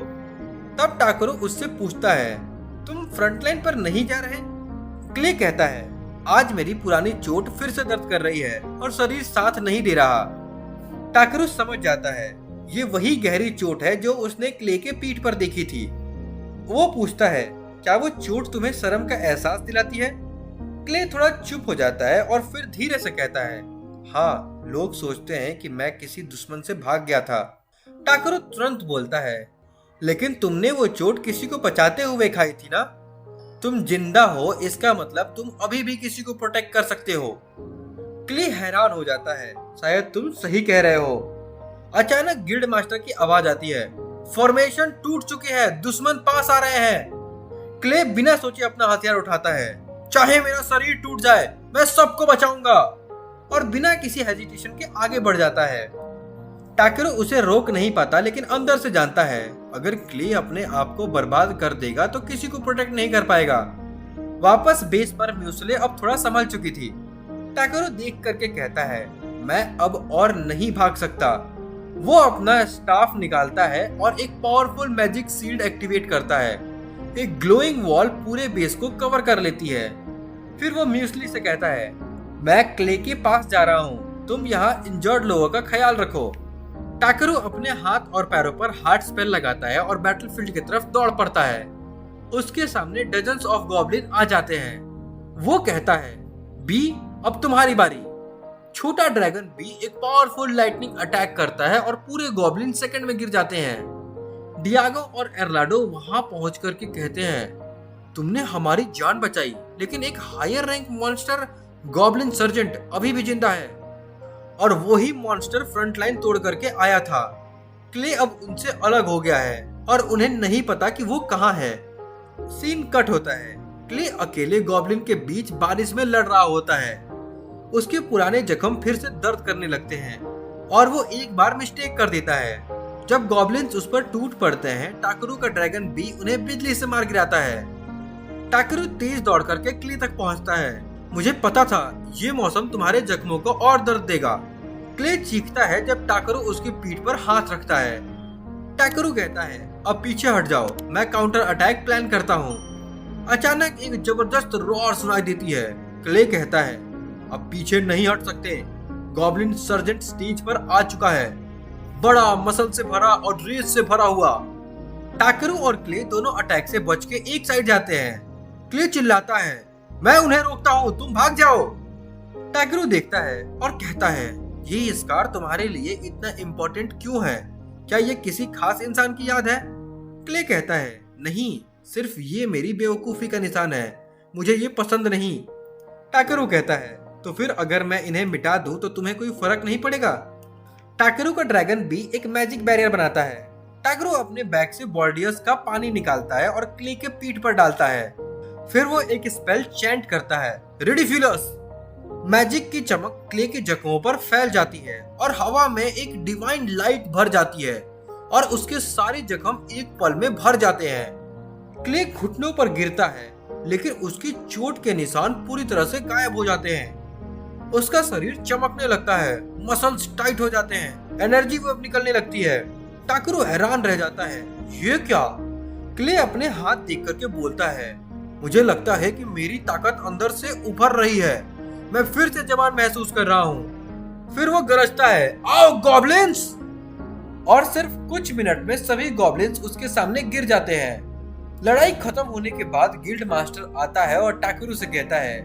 तब टाकरू उससे पूछता है, तुम फ्रंटलाइन पर नहीं जा रहे? क्ले कहता है, आज मेरी पुरानी चोट फिर से दर्द कर रही है और शरीर साथ नहीं दे रहा। टाकरू समझ जाता है ये वही गहरी चोट है जो उसने क्ले के पीठ पर देखी थी। वो पूछता है, क्या वो चोट तुम्हें शर्म का एहसास दिलाती है? क्ले थोड़ा चुप हो जाता है और फिर धीरे से कहता है, हाँ, लोग सोचते हैं कि मैं किसी दुश्मन से भाग गया था। टाकरू तुरंत बोलता है, लेकिन तुमने वो चोट किसी को बचाते हुए खाई थी ना? तुम जिंदा हो, इसका मतलब तुम अभी भी किसी को प्रोटेक्ट कर सकते हो। क्ले हैरान हो जाता है, शायद तुम सही कह रहे हो। अचानक गिल्ड मास्टर की आवाज आती है, फॉर्मेशन टूट चुके हैं, दुश्मन पास आ रहे हैं। क्ले बिना सोचे अपना हथियार उठाता है, चाहे मेरा शरीर टूट जाए, मैं सबको बचाऊंगा। और बिना किसी हेजिटेशन के आगे बढ़ जाता है। टाकेरू उसे रोक नहीं पाता, लेकिन अंदर से जानता है अगर क्ले अपने आप को बर्बाद कर देगा तो किसी को प्रोटेक्ट नहीं कर पाएगा। वापस बेस पर म्यूसले अब थोड़ा संभल चुकी थी। टाकेरू देख करके कहता है, मैं अब और नहीं भाग सकता। वो अपना स्टाफ निकालता है और एक पावरफुल मैजिक शील्ड एक्टिवेट करता है। एक ग्लोइंग वॉल पूरे बेस को कवर कर लेती है। फिर वो म्यूसली से कहता है, मैं क्ले के पास जा रहा हूँ, तुम यहाँ इंजर्ड लोगों का ख्याल रखो। टाकेरू अपने हाथ और पैरों पर हार्ट स्पेल लगाता है और बैटलफील्ड की तरफ दौड़ पड़ता है। उसके सामने डजन्स ऑफ गॉब्लिन आ जाते हैं। वो कहता है, बी अब तुम्हारी बारी। छोटा ड्रैगन बी एक पावरफुल लाइटनिंग अटैक करता है और पूरे गॉब्लिन सेकंड में गिर जाते हैं। डियागो और एर्लाडो वहां पहुंच करके कहते हैं, तुमने हमारी जान बचाई, लेकिन एक higher rank monster goblin sergeant अभी भी जिंदा है और वही मॉन्स्टर फ्रंट लाइन तोड़ करके आया था। क्ले अब उनसे अलग हो गया है और उन्हें नहीं पता कि वो कहाँ है। सीन कट होता है। क्ले अकेले गॉब्लिन के बीच बारिश में लड़ रहा होता है। उसके पुराने जख्म फिर से दर्द करने लगते हैं और वो एक बार मिस्टेक कर देता है। जब गॉब्लिन्स उस पर टूट पड़ते हैं, टाकेरू का ड्रैगन बी उन्हें बिजली से मार गिराता है। टाकेरू तेज दौड़ करके क्ले तक पहुंचता है। मुझे पता था ये मौसम तुम्हारे जख्मों को और दर्द देगा। क्ले चीखता है जब टाकेरू उसकी पीठ पर हाथ रखता है। टाकेरू कहता है, अब पीछे हट जाओ, मैं काउंटर अटैक प्लान करता हूँ। अचानक एक जबरदस्त रोर सुनाई देती है। क्ले कहता है, अब पीछे नहीं हट सकते। गॉब्लिन सर्जेंट स्टेज पर आ चुका है, बड़ा मसल से भरा और रेस से भरा हुआ। टाकेरू और क्ले दोनों अटैक से बच के एक साइड जाते हैं। क्ले चिल्लाता है, मैं उन्हें रोकता हूँ, तुम भाग जाओ। टाकेरू देखता है और कहता है, ये स्कार तुम्हारे लिए इतना इम्पोर्टेंट क्यों है? क्या ये किसी खास इंसान की याद है? क्ले कहता है, नहीं, सिर्फ ये मेरी बेवकूफी का निशान है, मुझे ये पसंद नहीं। टाकेरू कहता है, तो फिर अगर मैं इन्हें मिटा दूं तो तुम्हें कोई फर्क नहीं पड़ेगा। टाकेरू का ड्रैगन भी एक मैजिक बैरियर बनाता है। टाकेरू अपने बैग से बॉर्डियस का पानी निकालता है और क्ले के पीठ पर डालता है। फिर वो एक स्पेल चैंट करता है, रिडिफ्यूलस। मैजिक की चमक क्ले के जख्मों पर फैल जाती है और हवा में एक डिवाइन लाइट भर जाती है और उसके सारे जख्म एक पल में भर जाते हैं। क्ले घुटनों पर गिरता है, लेकिन उसकी चोट के निशान पूरी तरह से गायब हो जाते हैं। उसका शरीर चमकने लगता है, मसल्स टाइट हो जाते हैं, एनर्जी वो निकलने लगती है। टाकेरू हैरान रह जाता है, ये क्या? क्ले अपने हाथ देख करके बोलता है, मुझे लगता है कि मेरी ताकत अंदर से उभर रही है, मैं फिर से जवान महसूस कर रहा हूँ। फिर वो गरजता है, आओ गॉब्लिन्स! और सिर्फ कुछ मिनट में सभी गॉब्लिन्स उसके सामने गिर जाते हैं। लड़ाई खत्म होने के बाद गिल्ड मास्टर आता है और टाकेरू से कहता है,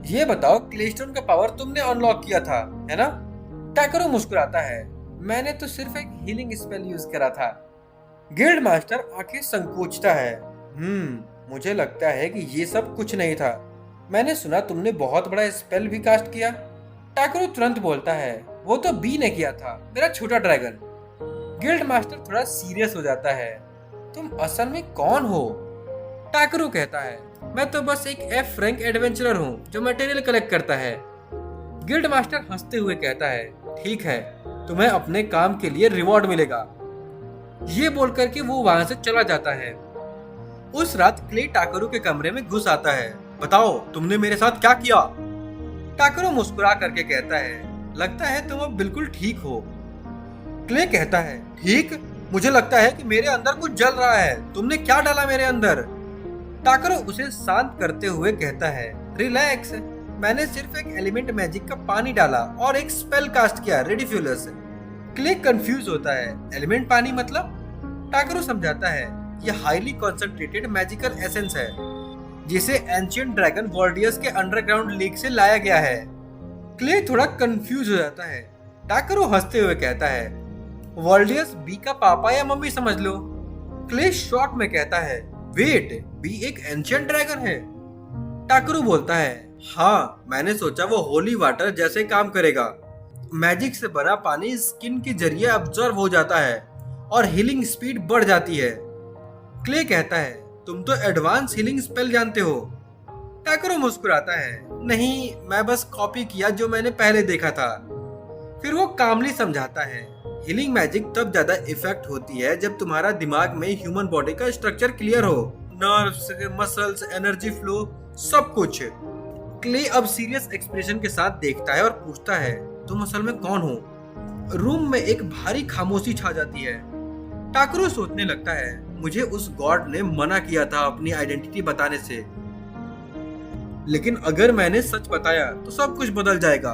ये बताओ क्लेस्टोन का पावर तुमने अनलॉक किया था, है ना? टाकेरू मुस्कुराता है, मैंने तो सिर्फ एक हीलिंग स्पेल यूज करा था। गिल्ड मास्टर आंखें संकोचता है, मुझे लगता है कि ये सब कुछ नहीं था, मैंने सुना तुमने बहुत बड़ा स्पेल भी कास्ट किया। टाकेरू तुरंत बोलता है, वो तो बी ने किया था, मेरा छोटा ड्रैगन। गिल्ड मास्टर थोड़ा सीरियस हो जाता है, तुम असल में कौन हो? टाकेरू कहता है, मैं तो बस एक एफ रैंक एडवेंचरर हूँ जो मटेरियल कलेक्ट करता है। गिल्ड मास्टर हंसते हुए कहता है, ठीक है, तुम्हें अपने काम के लिए रिवॉर्ड मिलेगा। ये बोलकर के वो वहां से चला जाता है। उस रात क्ले टाकेरू के कमरे में घुस आता है, बताओ तुमने मेरे साथ क्या किया? टाकेरू मुस्कुरा करके कहता है, लगता है तुम अब बिल्कुल ठीक हो। क्ले कहता है, ठीक? मुझे लगता है कि मेरे अंदर कुछ जल रहा है, तुमने क्या डाला मेरे अंदर? टाकेरू उसे शांत करते हुए कहता है, रिलैक्स, मैंने सिर्फ एक एलिमेंट मैजिक का पानी डाला और एक स्पेल कास्ट किया, रिडिफ्यूलस। क्ले कंफ्यूज होता है, एलिमेंट पानी मतलब? टाकेरू समझाता है, यह हाईली कॉन्सेंट्रेटेड मैजिकल एसेंस है जिसे एंशिएंट ड्रैगन वॉर्डियस के अंडरग्राउंड लेक से लाया गया है। क्ले थोड़ा कंफ्यूज हो जाता है। टाकेरू हंसते हुए कहता है, वॉर्डियस बी का पापा या मम्मी समझ लो। क्ले शॉक में कहता है, वेट, बी एक एंशिएंट ड्रैगन है? टाकेरू बोलता है, हाँ, मैंने सोचा वो होली वाटर जैसे काम करेगा। मैजिक से बना पानी स्किन के जरिए अब्जॉर्ब हो जाता है और हीलिंग स्पीड बढ़ जाती है। क्ले कहता है, तुम तो एडवांस हीलिंग स्पेल जानते हो। टाकरू मुस्कुराता है, नहीं, मैं बस कॉपी किया जो मैंने पहले देखा था। फिर वो कामली समझाता है, हीलिंग मैजिक तब ज्यादा इफेक्ट होती है जब तुम्हारा दिमाग में ह्यूमन बॉडी का स्ट्रक्चर क्लियर हो, नर्व्स, मसल्स, एनर्जी फ्लो, सब कुछ। क्ले अब सीरियस एक्सप्रेशन के साथ देखता है और पूछता है, तुम असल में कौन हो? रूम में एक भारी खामोशी छा जाती है। टाकरू सोचने लगता है, मुझे उस गॉड ने मना किया था अपनी आइडेंटिटी बताने से, लेकिन अगर मैंने सच बताया तो सब कुछ बदल जाएगा।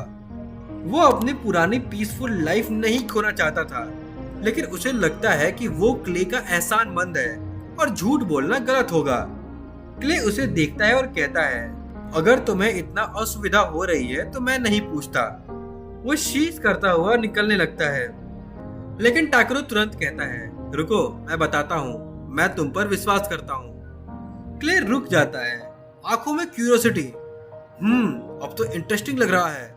वो अपनी पुरानी पीसफुल लाइफ नहीं खोना चाहता था, लेकिन उसे लगता है कि वो क्ले का एहसानमंद है और झूठ बोलना गलत होगा। क्ले उसे देखता है और कहता है, अगर तुम्हें इतना असुविधा हो रही है तो मैं नहीं पूछता। वो शीश करता हुआ निकलने लगता है, लेकिन टाकरू तुरंत कहता है, रुको, मैं बताता हूँ, मैं तुम पर विश्वास करता हूँ। क्ले रुक जाता है, आंखों में क्यूरियोसिटी। अब तो इंटरेस्टिंग लग रहा है।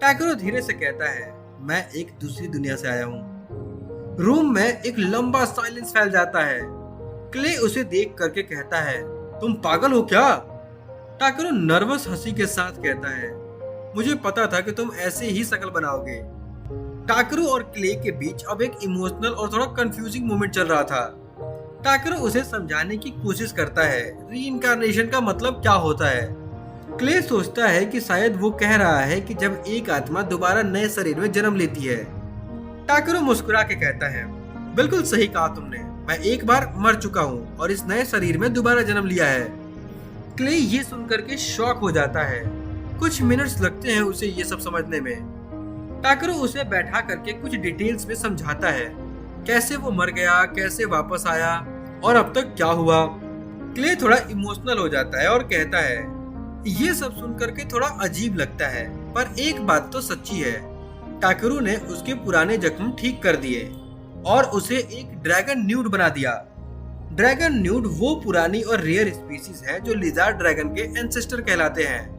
टाकरू धीरे से कहता है, मैं एक दूसरी दुनिया से आया हूँ। रूम में एक लंबा साइलेंस फैल जाता है। क्ले उसे देख करके कहता है, तुम पागल हो क्या? टाकरू नर्वस हंसी के साथ कहता है, मुझे पता था कि तुम ऐसे ही शक्ल बनाओगे। टाकरू और क्ले के बीच अब एक इमोशनल और थोड़ा कंफ्यूजिंग मोमेंट चल रहा था। टाकरू उसे समझाने की कोशिश करता है, रीइंकार्नेशन का मतलब क्या होता है। क्ले सोचता है कि शायद वो कह रहा है कि जब एक आत्मा दोबारा नए शरीर में जन्म लेती है। टाकरू मुस्कुरा के कहता है, बिल्कुल सही कहा तुमने, मैं एक बार मर चुका हूँ और इस नए शरीर में दोबारा जन्म लिया है। क्ले ये सुनकर के शॉक हो जाता है। कुछ मिनट्स लगते हैं उसे ये सब समझने में। टाकरू उसे बैठा करके कुछ डिटेल्स में समझाता है, कैसे वो मर गया, कैसे वापस आया और अब तक क्या हुआ। क्ले थोड़ा इमोशनल हो जाता है और कहता है, ये सब सुन करके थोड़ा अजीब लगता है, पर एक बात तो सच्ची है, टाकरू ने उसके पुराने जख्म ठीक कर दिए और उसे एक ड्रैगन न्यूड बना दिया। ड्रैगन न्यूड वो पुरानी और रेयर स्पीसीज है जो लिजार्ड ड्रैगन के एंसेस्टर कहलाते हैं।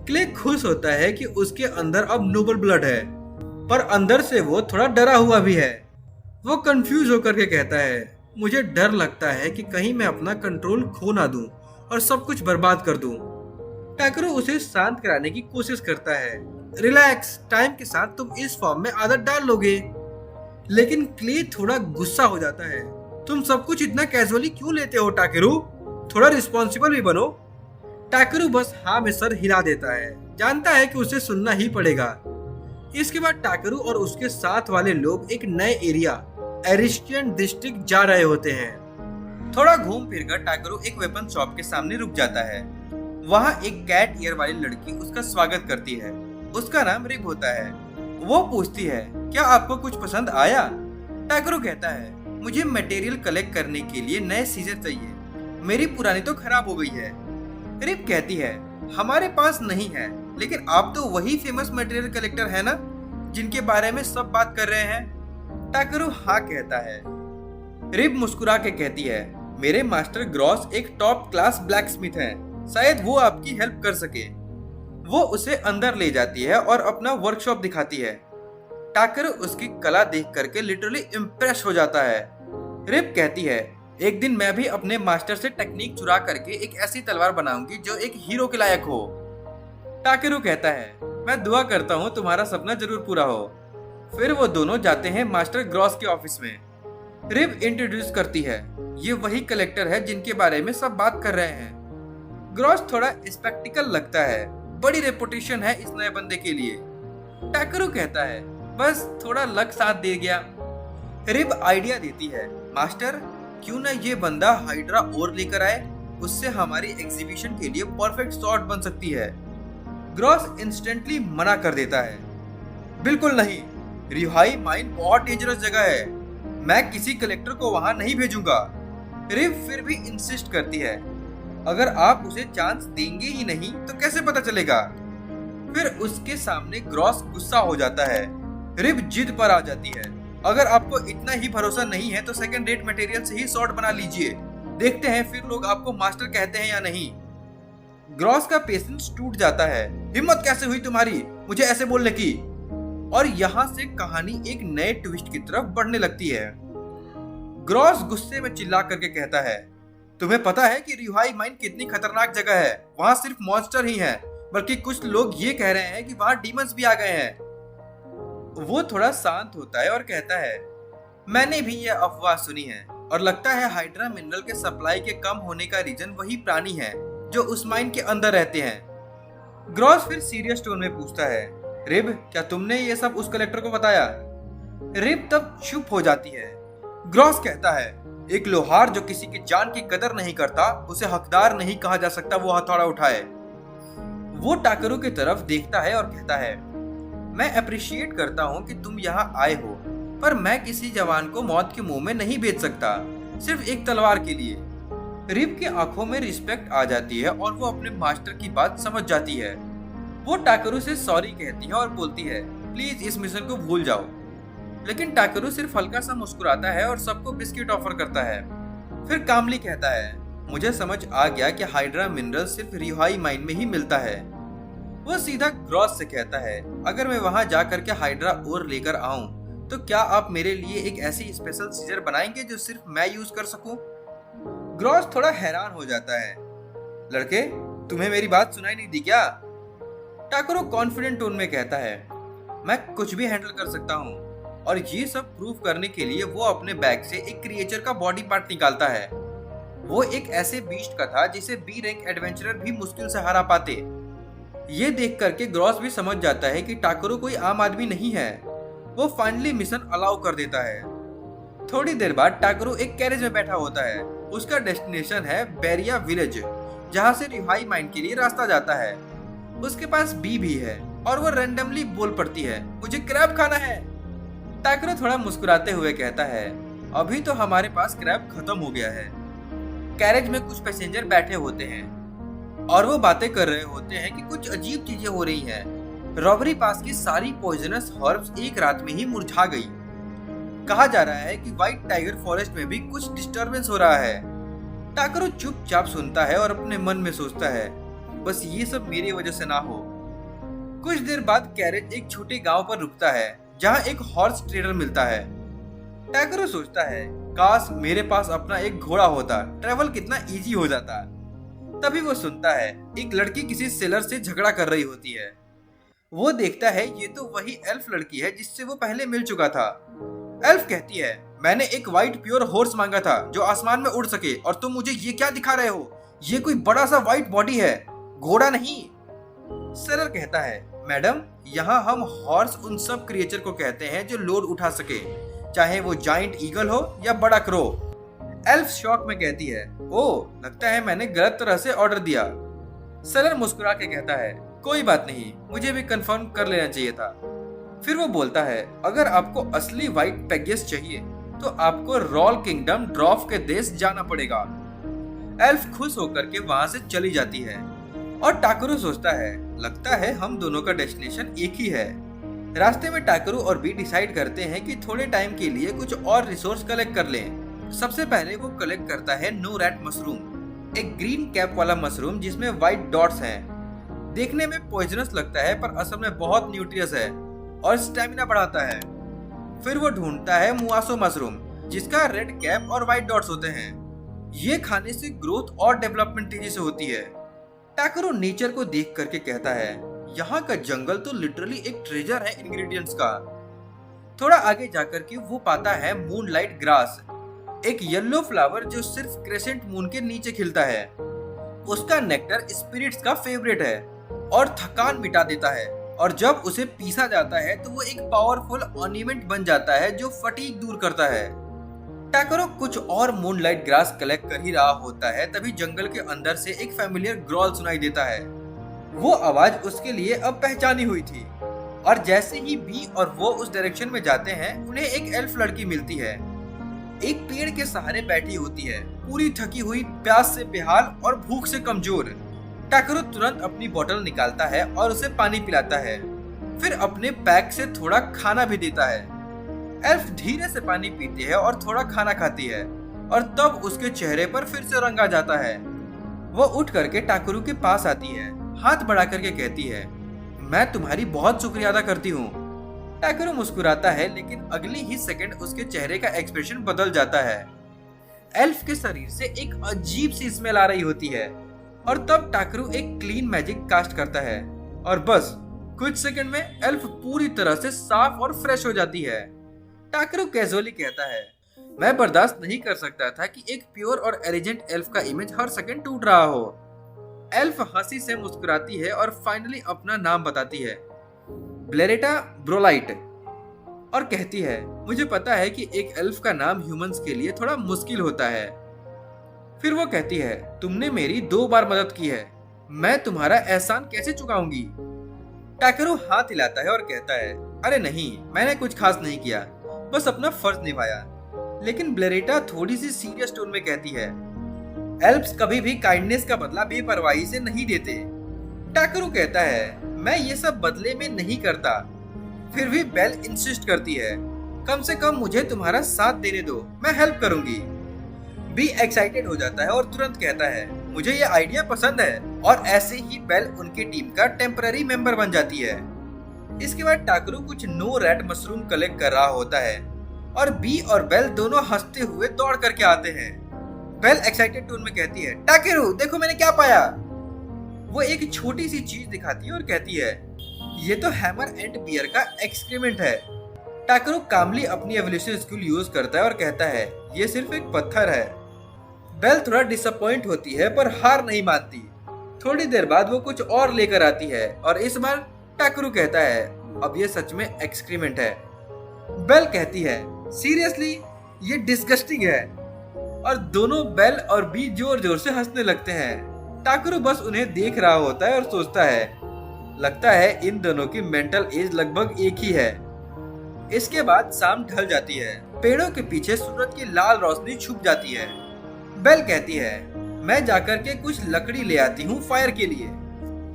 क्ले खुश होता है कि उसके अंदर अब नोबल ब्लड है, पर अंदर से वो थोड़ा डरा हुआ भी है। वो कंफ्यूज होकर के कहता है, मुझे डर लगता है कि कहीं मैं अपना कंट्रोल खो ना दूं और सब कुछ बर्बाद कर दूं। टाकरू उसे शांत कराने की कोशिश करता है, रिलैक्स, टाइम के साथ तुम इस फॉर्म में आदत डाल लोगे। लेकिन क्ले थोड़ा गुस्सा हो जाता है, तुम सब कुछ इतना कैजुअली क्यों लेते हो टाकरू? थोड़ा रिस्पॉन्सिबल भी बनो। टाकरू बस हाँ में सर हिला देता है, जानता है कि उसे सुनना ही पड़ेगा। इसके बाद टाकरू और उसके साथ वाले लोग एक नए एरिया एरिस्टियन डिस्ट्रिक्ट जा रहे होते हैं। थोड़ा घूम फिर कर टाकरू एक वेपन शॉप के सामने रुक जाता है। वहाँ एक कैट ईयर वाली लड़की उसका स्वागत करती है। उसका नाम रिब होता है। वो पूछती है, क्या आपको कुछ पसंद आया? टाकरू कहता है, मुझे मटेरियल कलेक्ट करने के लिए नए सीजर चाहिए, मेरी पुरानी तो खराब हो गई है। रिब कहती है, हमारे पास नहीं है, लेकिन आप तो वही फेमस मटेरियल कलेक्टर है ना, जिनके बारे में सब बात कर रहे हैं। टाकरू हाँ कहता है। रिब मुस्कुरा के कहती है, मेरे मास्टर ग्रॉस एक टॉप क्लास ब्लैकस्मिथ है, शायद वो आपकी हेल्प कर सके। वो उसे अंदर ले जाती है और अपना वर्कशॉप दिखाती है। टाकरू उसकी कला देख करके लिटरली इम्प्रेस हो जाता है। रिब कहती है, एक दिन मैं भी अपने मास्टर से टेक्निक चुरा करके एक ऐसी तलवार बनाऊंगी जो एक हीरो के लायक हो। टाकरू कहता है, मैं दुआ करता हूँ तुम्हारा सपना जरूर पूरा हो। फिर वो दोनों जाते हैं मास्टर ग्रॉस के ऑफिस में। रिब इंट्रोड्यूस करती है, ये वही कलेक्टर है जिनके बारे में सब बात कर रहे हैं। ग्रॉस थोड़ा स्पेक्टिकल लगता है, बड़ी रेपुटेशन है इस नए बंदे के लिए। टाकरू कहता है, बस थोड़ा लक साथ दे गया। रिब आइडिया देती है, मास्टर क्यों ना ये बंदा हाइड्रा और लेकर आए, उससे हमारी एग्जीबिशन के लिए परफेक्ट शॉट बन सकती है। ग्रॉस इंस्टेंटली मना कर देता है, बिल्कुल नहीं, रिहाई माइन बहुत डेंजरस जगह है, मैं किसी कलेक्टर को वहां नहीं भेजूंगा। रिब फिर भी इंसिस्ट करती है, अगर आप उसे चांस देंगे ही नहीं तो कैसे पता चलेगा। फिर उसके सामने ग्रॉस गुस्सा हो जाता है। रिब जिद पर आ जाती है, अगर आपको इतना ही भरोसा नहीं है तो सेकंड रेट मटेरियल से ही शॉट बना लीजिए, देखते हैं फिर लोग आपको मास्टर कहते हैं या नहीं। ग्रॉस का पेशेंस टूट जाता है, हिम्मत कैसे हुई तुम्हारी मुझे ऐसे बोलने की। और यहाँ से कहानी एक नए ट्विस्ट की तरफ बढ़ने लगती है। ग्रॉस गुस्से में चिल्ला करके कहता है, तुम्हें पता है कि रिहाई माइन कितनी खतरनाक जगह है? वहाँ सिर्फ मॉन्स्टर ही हैं, बल्कि कुछ लोग ये कह रहे हैं कि वहाँ डीमंस भी आ गए हैं। वो थोड़ा शांत होता है और कहता है, मैंने भी ये अफवाह सुनी है और लगता है हाइड्रा मिनरल के सप्लाई के कम होने का रीजन वही प्राणी है जो उस माइन के अंदर रहते हैं। ग्रॉस फिर सीरियस टोन में पूछता है, रिब, क्या तुमने ये सब उस कलेक्टर को बताया? रिब तब चुप हो जाती है। ग्रॉस कहता है, एक लोहार जो किसी की जान की कदर नहीं करता, उसे हकदार नहीं कहा जा सकता वो हथौड़ा उठाए। वो टाकरू की तरफ देखता है और कहता है, मैं अप्रिशिएट करता हूँ कि तुम यहाँ आए हो, पर मैं किसी जवान को मौत के मुंह में नहीं भेज सकता, सिर्फ एक तलवार के लिए। रिब की आंखों में रिस्पेक्ट आ जाती है और वो अपने मास्टर की बात समझ जाती है। वो टाकरू से सॉरी कहती है और बोलती है, प्लीज इस मिशन को भूल जाओ। लेकिन टाकरू सिर्फ हल्का सा मुस्कुराता है और सबको बिस्किट ऑफर करता है। फिर कामली कहता है, मुझे समझ आ गया कि हाइड्रा मिनरल सिर्फ रिहाई माइन में ही मिलता है। वो सीधा ग्रॉस से कहता है, अगर मैं वहां जाकर के हाइड्रा ओर लेकर आऊं तो क्या आप मेरे लिए एक ऐसी स्पेशल सीजर बनाएंगे जो सिर्फ मैं यूज कर सकूं? ग्रॉस थोड़ा हैरान हो जाता है। लड़के, तुम्हें मेरी बात सुनाई नहीं दी क्या? टाकरू कॉन्फिडेंट टोन में कहता है, मैं कुछ भी हैंडल कर सकता हूँ। और ये सब प्रूफ करने के लिए वो अपने बैग से एक क्रिएचर का बॉडी पार्ट निकालता है। वो एक ऐसे बीस्ट का था जिसे बी रैंक एडवेंचरर भी मुश्किल से हरा पाते। ये देख करके ग्रॉस भी समझ जाता है कि टाकरू कोई आम आदमी नहीं है। वो फाइनली मिशन अलाउ कर देता है। थोड़ी देर बाद टाकरू एक कैरेज में बैठा होता है। उसका डेस्टिनेशन है बेरिया विलेज, जहाँ से रिहाई माइन के लिए रास्ता जाता है। उसके पास बी भी है और वो रैंडमली बोल पड़ती है, मुझे क्रैब खाना है। टाकरू थोड़ा मुस्कुराते हुए कहता है, अभी तो हमारे पास क्रैब खत्म हो गया है। कैरेज में कुछ पैसेंजर बैठे होते हैं और वो बातें कर रहे होते हैं कि कुछ अजीब चीजें हो रही हैं। रॉबरी पास की सारी पॉइजनस हर्ब्स एक रात में ही मुरझा गई। कहा जा रहा है कि व्हाइट टाइगर फॉरेस्ट में भी कुछ डिस्टरबेंस हो रहा है। टाकरू चुपचाप सुनता है और अपने मन में सोचता है, बस ये सब मेरी वजह से ना हो। कुछ देर बाद कैरेज एक छोटे गांव पर रुकता है जहां एक हॉर्स ट्रेडर मिलता है। टाकरू सोचता है, काश मेरे पास अपना एक घोड़ा होता, ट्रेवल कितना इजी हो जाता। तभी वो सुनता है एक लड़की किसी सेलर से झगड़ा कर रही होती है। वो देखता है ये तो वही एल्फ लड़की है जिससे वो पहले मिल चुका था। एल्फ कहती है, मैंने एक व्हाइट प्योर हॉर्स मांगा था जो आसमान में उड़ सके, और तुम मुझे ये क्या दिखा रहे हो? ये कोई बड़ा सा व्हाइट बॉडी है, घोड़ा नहीं। सेलर कहता है, मैडम, यहाँ हम हॉर्स उन सब क्रिएचर को कहते हैं जो लोड उठा सके, चाहे वो जाइंट ईगल हो या बड़ा क्रो। एल्फ शॉक में कहती है, ओह, लगता है मैंने गलत तरह से ऑर्डर दिया। सेलर मुस्कुरा के कहता है, कोई बात नहीं, मुझे भी कंफर्म कर लेना चाहिए था। फिर वो बोलता है, अगर आपको असली व्हाइट पेगेस चाहिए तो आपको रॉल किंगडम ड्रॉफ के देश जाना पड़ेगा। एल्फ खुश होकर के वहां से चली जाती है और टाकरू सोचता है, लगता है हम दोनों का डेस्टिनेशन एक ही है। रास्ते में टाकरू और बी डिसाइड करते हैं कि थोड़े टाइम के लिए कुछ और रिसोर्स कलेक्ट कर लें। सबसे पहले वो कलेक्ट करता है नो रैट मशरूम, एक ग्रीन कैप वाला मशरूम जिसमें व्हाइट डॉट्स हैं। देखने में पॉइजनस लगता है पर असल में बहुत न्यूट्रियस है और स्टेमिना बढ़ाता है। फिर वो ढूंढता है मुआसो मशरूम, जिसका रेड कैप और व्हाइट डॉट्स होते हैं। ये खाने से ग्रोथ और डेवलपमेंट तेजी से होती है। टाकरू नेचर को देख करके कहता है, यहाँ का जंगल तो लिटरली एक ट्रेजर है इंग्रेडिएंट्स का। थोड़ा आगे जाकर के वो पाता है मूनलाइट ग्रास, एक येलो फ्लावर जो सिर्फ क्रेसेंट मून के नीचे खिलता है। उसका नेक्टर स्पिरिट्स का फेवरेट है और थकान मिटा देता है, और जब उसे पीसा जाता है तो वो एक पावरफुल ऑर्नामेंट बन जाता है जो फटीग दूर करता है। टाकरू कुछ और मूनलाइट ग्रास कलेक्ट कर ही रहा होता है, तभी जंगल के अंदर से एक फैमिलियर ग्रॉल सुनाई देता है। वो आवाज उसके लिए अब पहचानी हुई थी, और जैसे ही बी और वो उस डायरेक्शन में जाते हैं, उन्हें एक एल्फ लड़की मिलती है। एक पेड़ के सहारे बैठी होती है, पूरी थकी हुई, प्यास से बेहाल और भूख से कमजोर। टाकरू तुरंत अपनी बोतल निकालता है और उसे पानी पिलाता है, फिर अपने पैक से थोड़ा खाना भी देता है। एल्फ धीरे से पानी पीती है और थोड़ा खाना खाती है, और तब उसके चेहरे पर फिर से रंग आ जाता है। वो उठ करके टाकरू के पास आती है, हाथ बढ़ा करके कहती है, मैं तुम्हारी बहुत शुक्रिया अदा करती हूँ। टाकरू मुस्कुराता है, लेकिन अगली ही सेकंड उसके चेहरे का एक्सप्रेशन बदल जाता है। एल्फ के शरीर से एक अजीब सी स्मेल आ रही होती है और तब टाकरू एक क्लीन मैजिक कास्ट करता है और बस कुछ सेकंड में एल्फ पूरी तरह से साफ और फ्रेश हो जाती है। टाकरू कैजुअली कहता है, मैं बर्दाश्त नहीं कर सकता था कि एक प्योर और एलिजेंट एल्फ का इमेज हर सेकंड टूट रहा हो। एल्फ हंसी से मुस्कुराती है और फाइनली अपना नाम बताती है, ब्लेरेटा ब्रोलाइट, और कहती है, मुझे पता है कि एक एल्फ का नाम ह्यूमंस के लिए थोड़ा मुश्किल होता है। फिर वो कहती है, तुमने मेरी 2 बार मदद की है, मैं तुम्हारा एहसान कैसे चुकाऊंगी। टाकरू हाथ हिलाता है और कहता है, अरे नहीं, मैंने कुछ खास नहीं किया, बस अपना फर्ज निभाया। लेकिन ब्लेरेटा थोड़ी सी सीरियस टोन में कहती है, एल्फ्स कभी भी काइंडनेस का बदला बेपरवाही से नहीं देते। टाकरू कहता है, मैं ये सब बदले में नहीं करता। फिर भी बेल इंसिस्ट करती है, कम से कम मुझे तुम्हारा साथ देने दो, मैं हेल्प करूंगी। बी एक्साइटेड हो जाता है और तुरंत कहता है, मुझे ये आइडिया पसंद है, और ऐसे ही बेल उनकी टीम का टेम्पररी मेंबर बन जाती है। इसके बाद टाकरू कुछ नो रैट मशरूम कलेक्ट कर रहा होता है और बी और बेल दोनों हंसते हुए दौड़ करके आते हैं। बेल एक्साइटेड टोन में कहती है, टाकरू देखो मैंने क्या पाया। वो एक छोटी सी चीज दिखाती है और कहती है, ये तो हैमर एंड बियर का एक्सक्रीमेंट है। टाकरू कामली अपनी एवोल्यूशन स्किल यूज करता है और कहता है, ये सिर्फ एक पत्थर है। बेल थोड़ा डिसअपॉइंट होती है पर हार नहीं मानती। थोड़ी देर बाद वो कुछ और लेकर आती है और इस बार टाकरू कहता है, अब ये सच में एक्सक्रीमेंट है। बेल कहती है, सीरियसली ये डिस्गस्टिंग है, और दोनों बेल और बी जोर जोर से हंसने लगते हैं। टाकरू बस उन्हें देख रहा होता है और सोचता है, लगता है इन दोनों की मेंटल एज लगभग एक ही है। इसके बाद शाम ढल जाती है, पेड़ों के पीछे सूरज की लाल रोशनी छुप जाती है। बेल कहती है, मैं जाकर के कुछ लकड़ी ले आती हूँ फायर के लिए।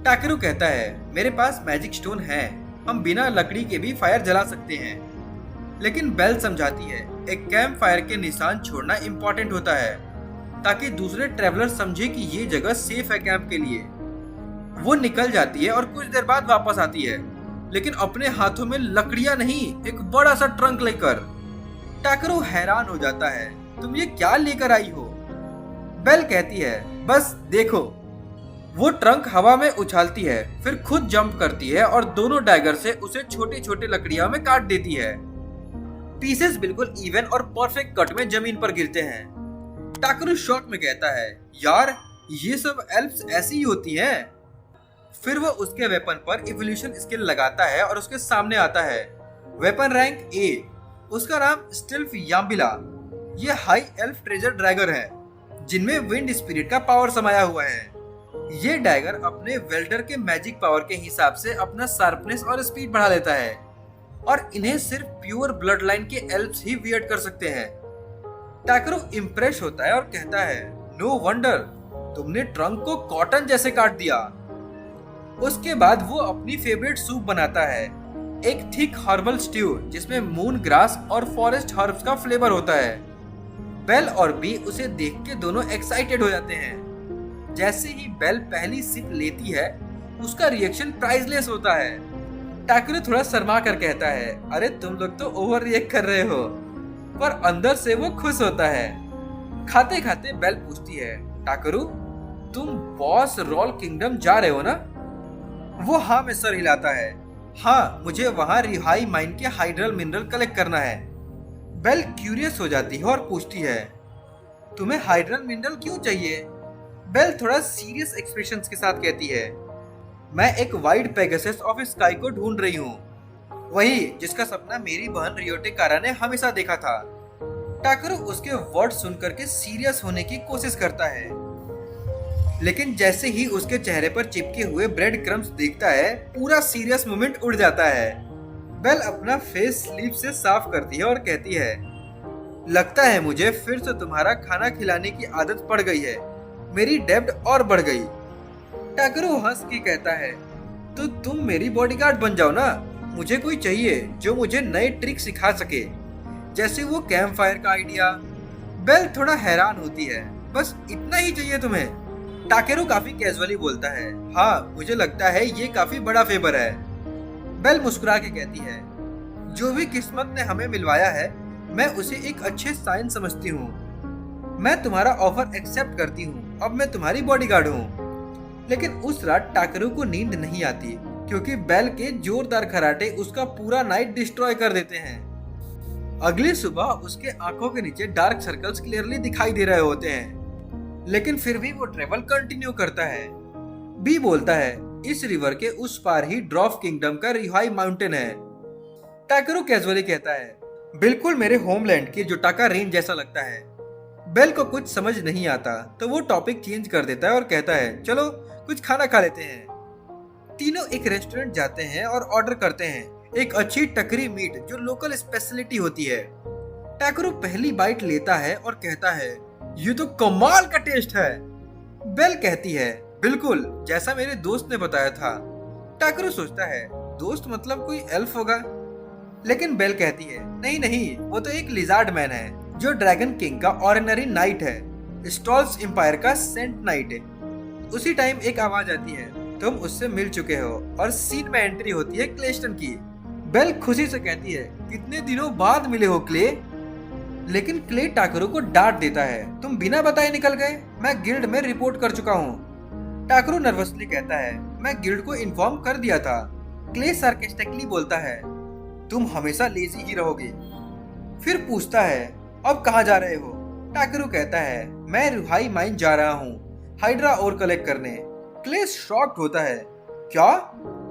टाकरू कहता है, मेरे पास मैजिक स्टोन है, हम बिना लकड़ी के भी फायर जला सकते हैं। लेकिन बेल समझाती है, एक कैंप फायर के निशान छोड़ना इम्पोर्टेंट होता है ताकि दूसरे ट्रेवलर समझे कि ये जगह सेफ है कैंप के लिए। वो निकल जाती है और कुछ देर बाद वापस आती है, लेकिन अपने हाथों में लकड़ियां नहीं, एक बड़ा सा ट्रंक लेकर। टाकरू हैरान हो जाता है, तुम ये क्या लेकर आई हो। बेल कहती है, बस देखो। वो ट्रंक हवा में उछालती है, फिर खुद जंप करती है और दोनों डैगर से उसे छोटे छोटे लकड़ियों में काट देती है। पीसेस बिल्कुल इवन और परफेक्ट कट में जमीन पर गिरते हैं। टाकरू शॉक में कहता है, यार ये सब एल्फ्स ऐसी ही होती हैं। फिर वो उसके वेपन पर इवोल्यूशन स्किल लगाता है और उसके सामने आता है वेपन रैंक ए, उसका नाम स्टिल्फ याम्बिला। ये हाई एल्फ ट्रेजर ड्रैगर है जिनमें विंड स्पिरिट का पावर समाया हुआ है। ये डैगर अपने वेल्डर के मैजिक पावर के हिसाब से अपना शार्पनेस और स्पीड बढ़ा लेता है, और इन्हें सिर्फ प्योर ब्लड लाइन के एल्फ्स ही वियर्ड कर सकते हैं। टाकरू इम्प्रेस होता है और कहता है, नो वंडर, तुमने ट्रंक को कॉटन जैसे काट दिया। उसके बाद वो अपनी फेवरेट सूप बनाता है, एक थिक हर्बल स्ट्यू जिसमें मून ग्रास और फॉरेस्ट हर्ब्स का फ्लेवर होता है। बेल और बी उसे देख के दोनों एक्साइटेड हो जाते हैं। जैसे ही बेल पहली सिप लेती है, उसका रिएक्शन प्राइसलेस होता है। टाकरू थोड़ा शर्मा कर कहता है, अरे तुम लोग तो ओवर रिएक्ट कर रहे हो, पर अंदर से वो खुश होता है। खाते खाते बेल पूछती है, टाकरू तुम बॉस रोल किंगडम जा रहे हो ना। वो हाँ में सर हिलाता है, हाँ मुझे वहाँ रिहाई माइन के हाइड्रल मिनरल कलेक्ट करना है। बेल क्यूरियस हो जाती है और पूछती है, तुम्हें हाइड्रल मिनरल क्यों चाहिए। बेल थोड़ा सीरियस एक्सप्रेशंस के साथ कहती है, मैं एक वाइड पेगासस ऑफ स्काई को ढूंढ रही हूँ, वही जिसका सपना मेरी बहन रियोटे कारा ने हमेशा देखा था। टाकरू उसके वर्ड सुनकर के सीरियस होने की कोशिश करता है, लेकिन जैसे ही उसके चेहरे पर चिपके हुए ब्रेड क्रम्स देखता है, पूरा सीरियस मोमेंट उड़ जाता है। बेल अपना फेस स्लीव से साफ करती है और कहती है, लगता है मुझे फिर से तुम्हारा खाना खिलाने की आदत पड़ गई है, मेरी डेब्ट और बढ़ गई। टाकरू हंस के कहता है, तो तुम मेरी बॉडीगार्ड बन जाओ ना, मुझे कोई चाहिए जो मुझे नए ट्रिक सिखा सके, जैसे वो कैंप फायर का आइडिया। बेल थोड़ा हैरान होती है, बस इतना ही चाहिए तुम्हें। टाकेरू काफी कैजुअली बोलता है, हाँ मुझे लगता है ये काफी बड़ा फेवर है। बेल मुस्कुरा के कहती है, जो भी किस्मत ने हमें मिलवाया है, मैं उसे एक अच्छे साइन समझती हूँ।
मैं तुम्हारा ऑफर एक्सेप्ट करती हूँ, अब मैं तुम्हारी बॉडीगार्ड हूँ। लेकिन उस रात टाकरू को नींद नहीं आती क्योंकि बेल के जोरदार खराटे उसका पूरा नाइट डिस्ट्रॉय कर देते हैं। अगली सुबह उसके आंखों के नीचे डार्क सर्कल्स क्लियरली दिखाई दे रहे होते हैं, लेकिन फिर भी वो ट्रेवल कंटिन्यू करता है। बी बोलता है इस रिवर के उस पार ही ड्रॉफ किंगडम का रिहाई माउंटेन है। टाकरू कैजुअली कहता है बिल्कुल मेरे होमलैंड के जोटाका रेंज जैसा लगता है। बेल को कुछ समझ नहीं आता तो वो टॉपिक चेंज कर देता है और कहता है चलो कुछ खाना खा लेते हैं। तीनों एक रेस्टोरेंट जाते हैं और ऑर्डर करते हैं एक अच्छी टकरी मीट जो लोकल स्पेशलिटी होती है। टाकरू पहली बाइट लेता है और कहता है ये तो कमाल का टेस्ट है। बेल कहती है बिल्कुल जैसा मेरे दोस्त ने बताया था। टाकरू सोचता है दोस्त मतलब कोई एल्फ होगा, लेकिन बेल कहती है नहीं नहीं, वो तो एक लिजार्ड मैन है जो ड्रैगन किंग का ऑर्डिनरी नाइट है, स्टॉल्स एम्पायर का सेंट नाइट है। उसी टाइम एक आवाज आती है तुम उससे मिल चुके हो और सीन में एंट्री होती है क्लेस्टन की। बेल खुशी से कहती है कितने दिनों बाद मिले हो क्ले। लेकिन क्ले टाकरू को डांट देता है तुम बिना बताए निकल गए, मैं गिल्ड में रिपोर्ट कर चुका हूँ। टाकरू नर्वसली कहता है मैं गिल्ड को इन्फॉर्म कर दिया था। क्ले सार्केस्टिकली बोलता है तुम हमेशा लेजी ही रहोगे। फिर पूछता है अब कहाँ जा रहे हो। टाकरू कहता है मैं रुहाई माइन जा रहा हूँ हाइड्रा और कलेक्ट करने। क्ले शॉक्ड होता है क्या,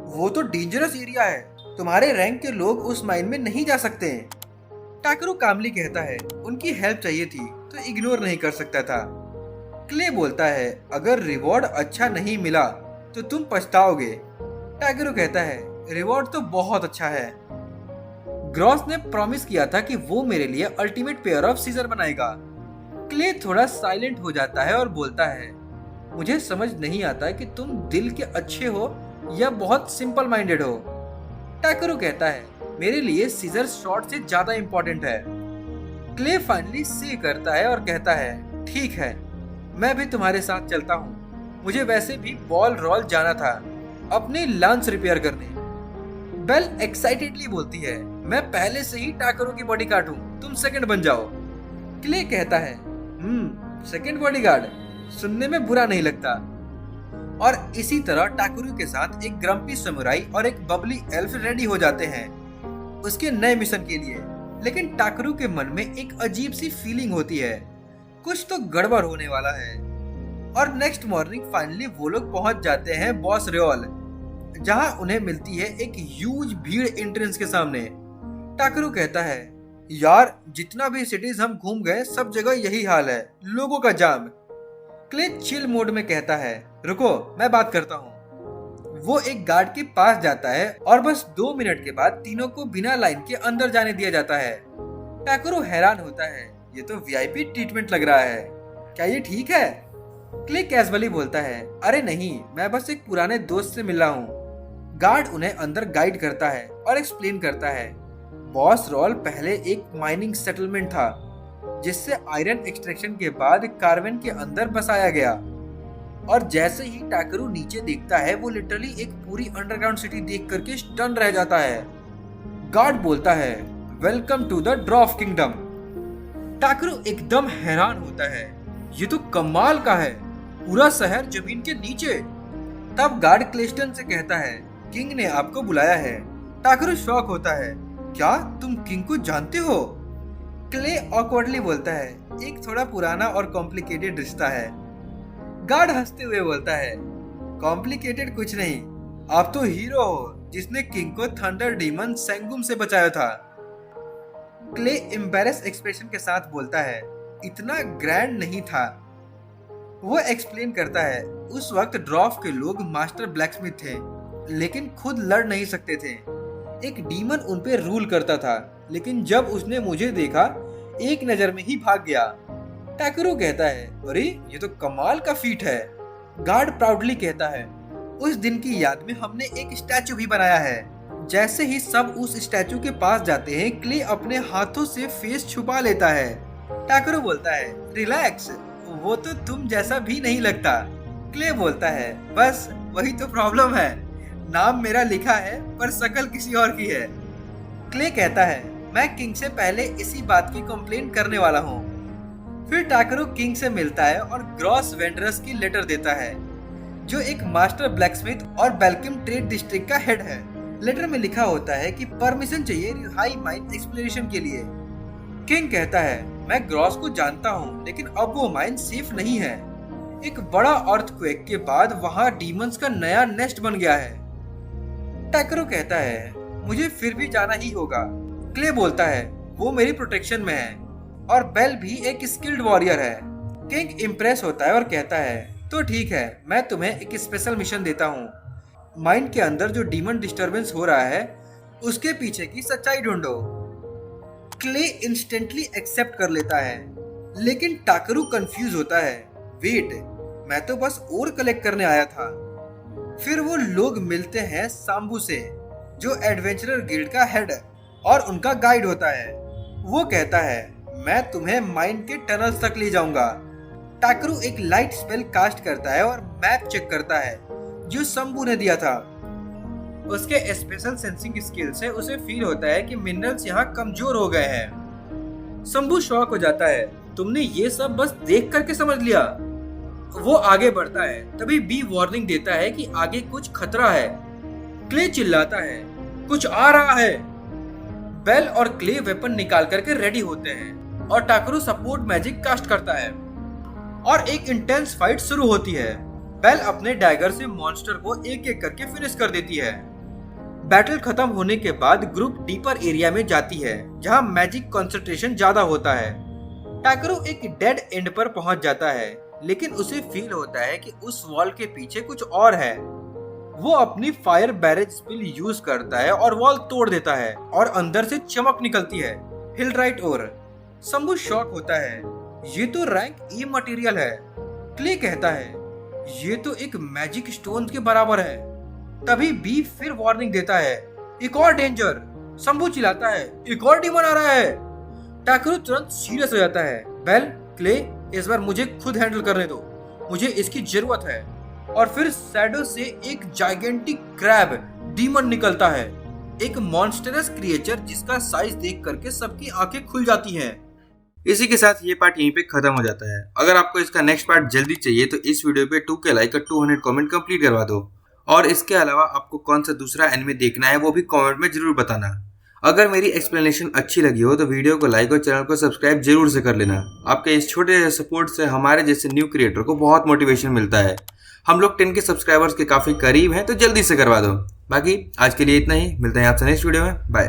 वो तो डेंजरस एरिया है, तुम्हारे रैंक के लोग उस माइन में नहीं जा सकते। टाकरू कामली कहता है उनकी हेल्प चाहिए थी तो इग्नोर नहीं कर सकता था। क्ले बोलता है अगर रिवॉर्ड अच्छा नहीं मिला तो तुम पछताओगे। टाकरू कहता है रिवॉर्ड तो बहुत अच्छा है। ग्रॉस ने प्रॉमिस किया था कि वो मेरे लिए अल्टीमेट पेयर ऑफ सीजर बनाएगा। क्ले थोड़ा साइलेंट हो जाता है और बोलता है मुझे समझ नहीं आता कि तुम दिल के अच्छे हो या बहुत सिंपल माइंडेड हो। टाकरू कहता है मेरे लिए सीजर शॉट से ज्यादा इंपॉर्टेंट है। क्ले फाइनली सी करता है और कहता है ठीक है मैं भी तुम्हारे साथ चलता हूँ, मुझे वैसे भी बॉल रोल जाना था अपने लांस रिपेयर करने। बेल एक्साइटेडली बोलती है मैं पहले से ही टाकरू की बॉडीगार्ड हूँ, तुम सेकंड बन जाओ। क्ले कहता है सेकंड बॉडीगार्ड सुनने में बुरा नहीं लगता। और इसी तरह टाकरू के साथ एक ग्रम्पी समुराई और एक बबली एल्फ रेडी हो जाते हैं उसके नए मिशन के लिए। लेकिन टाकरू के मन में एक अजीब सी फीलिंग होती है कुछ तो गड़बड़ होने वाला है। और नेक्स्ट मॉर्निंग फाइनली वो लोग पहुंच जाते हैं बॉस रियोल, जहां उन्हें मिलती है एक ह्यूज भीड़ एंट्रेंस के सामने। टाकरू कहता है यार जितना भी सिटीज हम घूम गए सब जगह यही हाल है, लोगों का जाम। क्ले चिल मोड में कहता है रुको मैं बात करता हूँ। वो एक गार्ड के पास जाता है और बस 2 मिनट के बाद तीनों को बिना लाइन के अंदर जाने दिया जाता है। टाकरू हैरान होता है ये तो वीआईपी ट्रीटमेंट लग रहा है, क्या ये ठीक है? क्ले कैजुअली बोलता है अरे नहीं मैं बस एक पुराने दोस्त से मिला हूँ। गार्ड उन्हें अंदर गाइड करता है और एक्सप्लेन करता है बॉस रोल पहले एक माइनिंग सेटलमेंट था जिससे आयरन एक्सट्रैक्शन के बाद कार्वेन के अंदर बसाया गया। और जैसे ही टाकरू नीचे देखता है वो लिटरली एक पूरी अंडरग्राउंड सिटी देख करके स्टन रह जाता है। गार्ड बोलता है welcome to the dwarf kingdom. Takeru एकदम हैरान होता है ये तो कमाल का है, पूरा शहर जमीन के नीचे। तब गार्ड क्लेस्टन से कहता है किंग ने आपको बुलाया है। टाकरू शॉक होता है क्या तुम किंग को जानते हो? क्ले ऑकवर्डली बोलता है एक थोड़ा पुराना और कॉम्प्लिकेटेड रिश्ता है। गार्ड हंसते हुए बोलता है कॉम्प्लिकेटेड कुछ नहीं, आप तो हीरो हो जिसने किंग को थंडर डीमन सेंगुम से बचाया था। क्ले एम्बैरेस एक्सप्रेशन के साथ बोलता है इतना ग्रैंड नहीं था। वो एक्सप्लेन करता है उस वक्त ड्रॉफ के लोग मास्टर ब्लैकस्मिथ थे लेकिन खुद लड़ नहीं सकते थे। एक डीमन उन पे रूल करता था लेकिन जब उसने मुझे देखा एक नजर में ही भाग गया। टाकरू कहता है अरे ये तो कमाल का फीट है। गार्ड प्राउडली कहता है उस दिन की याद में हमने एक स्टैचू भी बनाया है। जैसे ही सब उस स्टैचू के पास जाते हैं क्ले अपने हाथों से फेस छुपा लेता है। टाकरू बोलता है रिलैक्स वो तो तुम जैसा भी नहीं लगता। क्ले बोलता है बस वही तो प्रॉब्लम है, नाम मेरा लिखा है पर शक्ल किसी और की है। क्ले कहता है मैं किंग से पहले इसी बात की कंप्लेंट करने वाला हूँ। फिर टाकरू किंग से मिलता है और ग्रॉस वेंडरस की लेटर देता है, जो एक मास्टर ब्लैकस्मिथ और बेल्किम ट्रेड डिस्ट्रिक्ट का हेड है। लेटर में लिखा होता है कि परमिशन चाहिए हाई माइन एक्सप्लोरेशन के लिए। किंग कहता है, मैं ग्रॉस को जानता हूँ, लेकिन अब वो माइन सेफ नहीं है। एक बड़ा अर्थक्वेक के बाद वहाँ डीमंस का नया नेस्ट बन गया है। टाकरू कहता है, मुझे फिर भी जाना ही होगा। क्ले बोलता है, वो मेरी प्रोटेक्शन में है और बेल भी एक स्किल्ड वॉरियर है। किंग इम्प्रेस होता है और कहता है, तो ठीक है, मैं तुम्हें एक स्पेशल मिशन देता हूँ। माइंड के अंदर जो डीमन डिस्टरबेंस हो रहा है उसके पीछे की सच्चाई ढूंढो। क्ले इंस्टेंटली एक्सेप्ट कर लेता है, लेकिन टाकरू कंफ्यूज होता है। वेट, मैं तो बस और कलेक्ट करने आया था। फिर वो लोग मिलते हैं सांबू से, जो एडवेंचरर गिल्ड का हेड और उनका गाइड होता है। वो कहता है, मैं तुम्हें माइंड के टनल्स तक ले जाऊंगा। टाकरू एक लाइट स्पेल कास्ट करता है और मैप चेक करता है जो शंभू ने दिया था। उसके स्पेशल सेंसिंग स्किल से उसे फील होता है कि मिनरल्स यहाँ कमजोर हो गए हैं। शंभू शॉक हो जाता है, तुमने ये सब बस देख करके समझ लिया। वो आगे बढ़ता है, तभी बी वार्निंग देता है कि आगे कुछ खतरा है। क्ले चिल्लाता है, कुछ आ रहा है। बेल और क्ले वेपन निकाल करके रेडी होते हैं और टाकरू सपोर्ट मैजिक कास्ट करता है और एक इंटेंस फाइट शुरू होती है। बेल अपने डैगर से मॉन्स्टर को एक एक करके फिनिश कर देती है। बैटल खत्म होने के बाद ग्रुप डीपर एरिया में जाती है, जहां मैजिक कंसंट्रेशन ज्यादा होता है। टाकरू एक डेड एंड पर पहुंच जाता है, लेकिन उसे फील होता है कि उस वॉल के पीछे कुछ और है। वो अपनी फायर बैरेज स्पिल यूज करता है और वॉल तोड़ देता है और अंदर से चमक निकलती है। हिलराइट और शंभू शॉक होता है, ये तो रैंक ई मटेरियल है। क्ले कहता है, ये तो एक मैजिक स्टोन के बराबर है। तभी बी फिर वार्निंग देता है, एक और डेंजर। शंभू चिल्लाता है, एक और डीमन आ रहा है। टाकरू तुरंत सीरियस हो जाता है। बेल, क्ले, इस बार मुझे खुद हैंडल करने दो, मुझे इसकी जरूरत है। और फिर शैडो से एक जाइगेंटिक क्रैब डीमन निकलता है, एक मॉन्स्टरस क्रिएचर जिसका साइज देख करके सबकी आंखें खुल जाती हैं।
इसी के साथ ये पार्ट यहीं पे खत्म हो जाता है। अगर आपको इसका नेक्स्ट पार्ट जल्दी चाहिए तो इस वीडियो पे 2K लाइक और 200 कमेंट कंप्लीट करवा दो। और इसके अलावा आपको कौन सा दूसरा एनिमे देखना है वो भी कमेंट में जरूर बताना। अगर मेरी एक्सप्लेनेशन अच्छी लगी हो तो वीडियो को लाइक और चैनल को सब्सक्राइब जरूर से कर लेना। आपके इस छोटे से सपोर्ट से हमारे जैसे न्यू क्रिएटर को बहुत मोटिवेशन मिलता है। हम लोग 10K सब्सक्राइबर्स के काफी करीब हैं, तो जल्दी से करवा दो। बाकी आज के लिए इतना ही, मिलते हैं आपसे नेक्स्ट वीडियो में। बाय।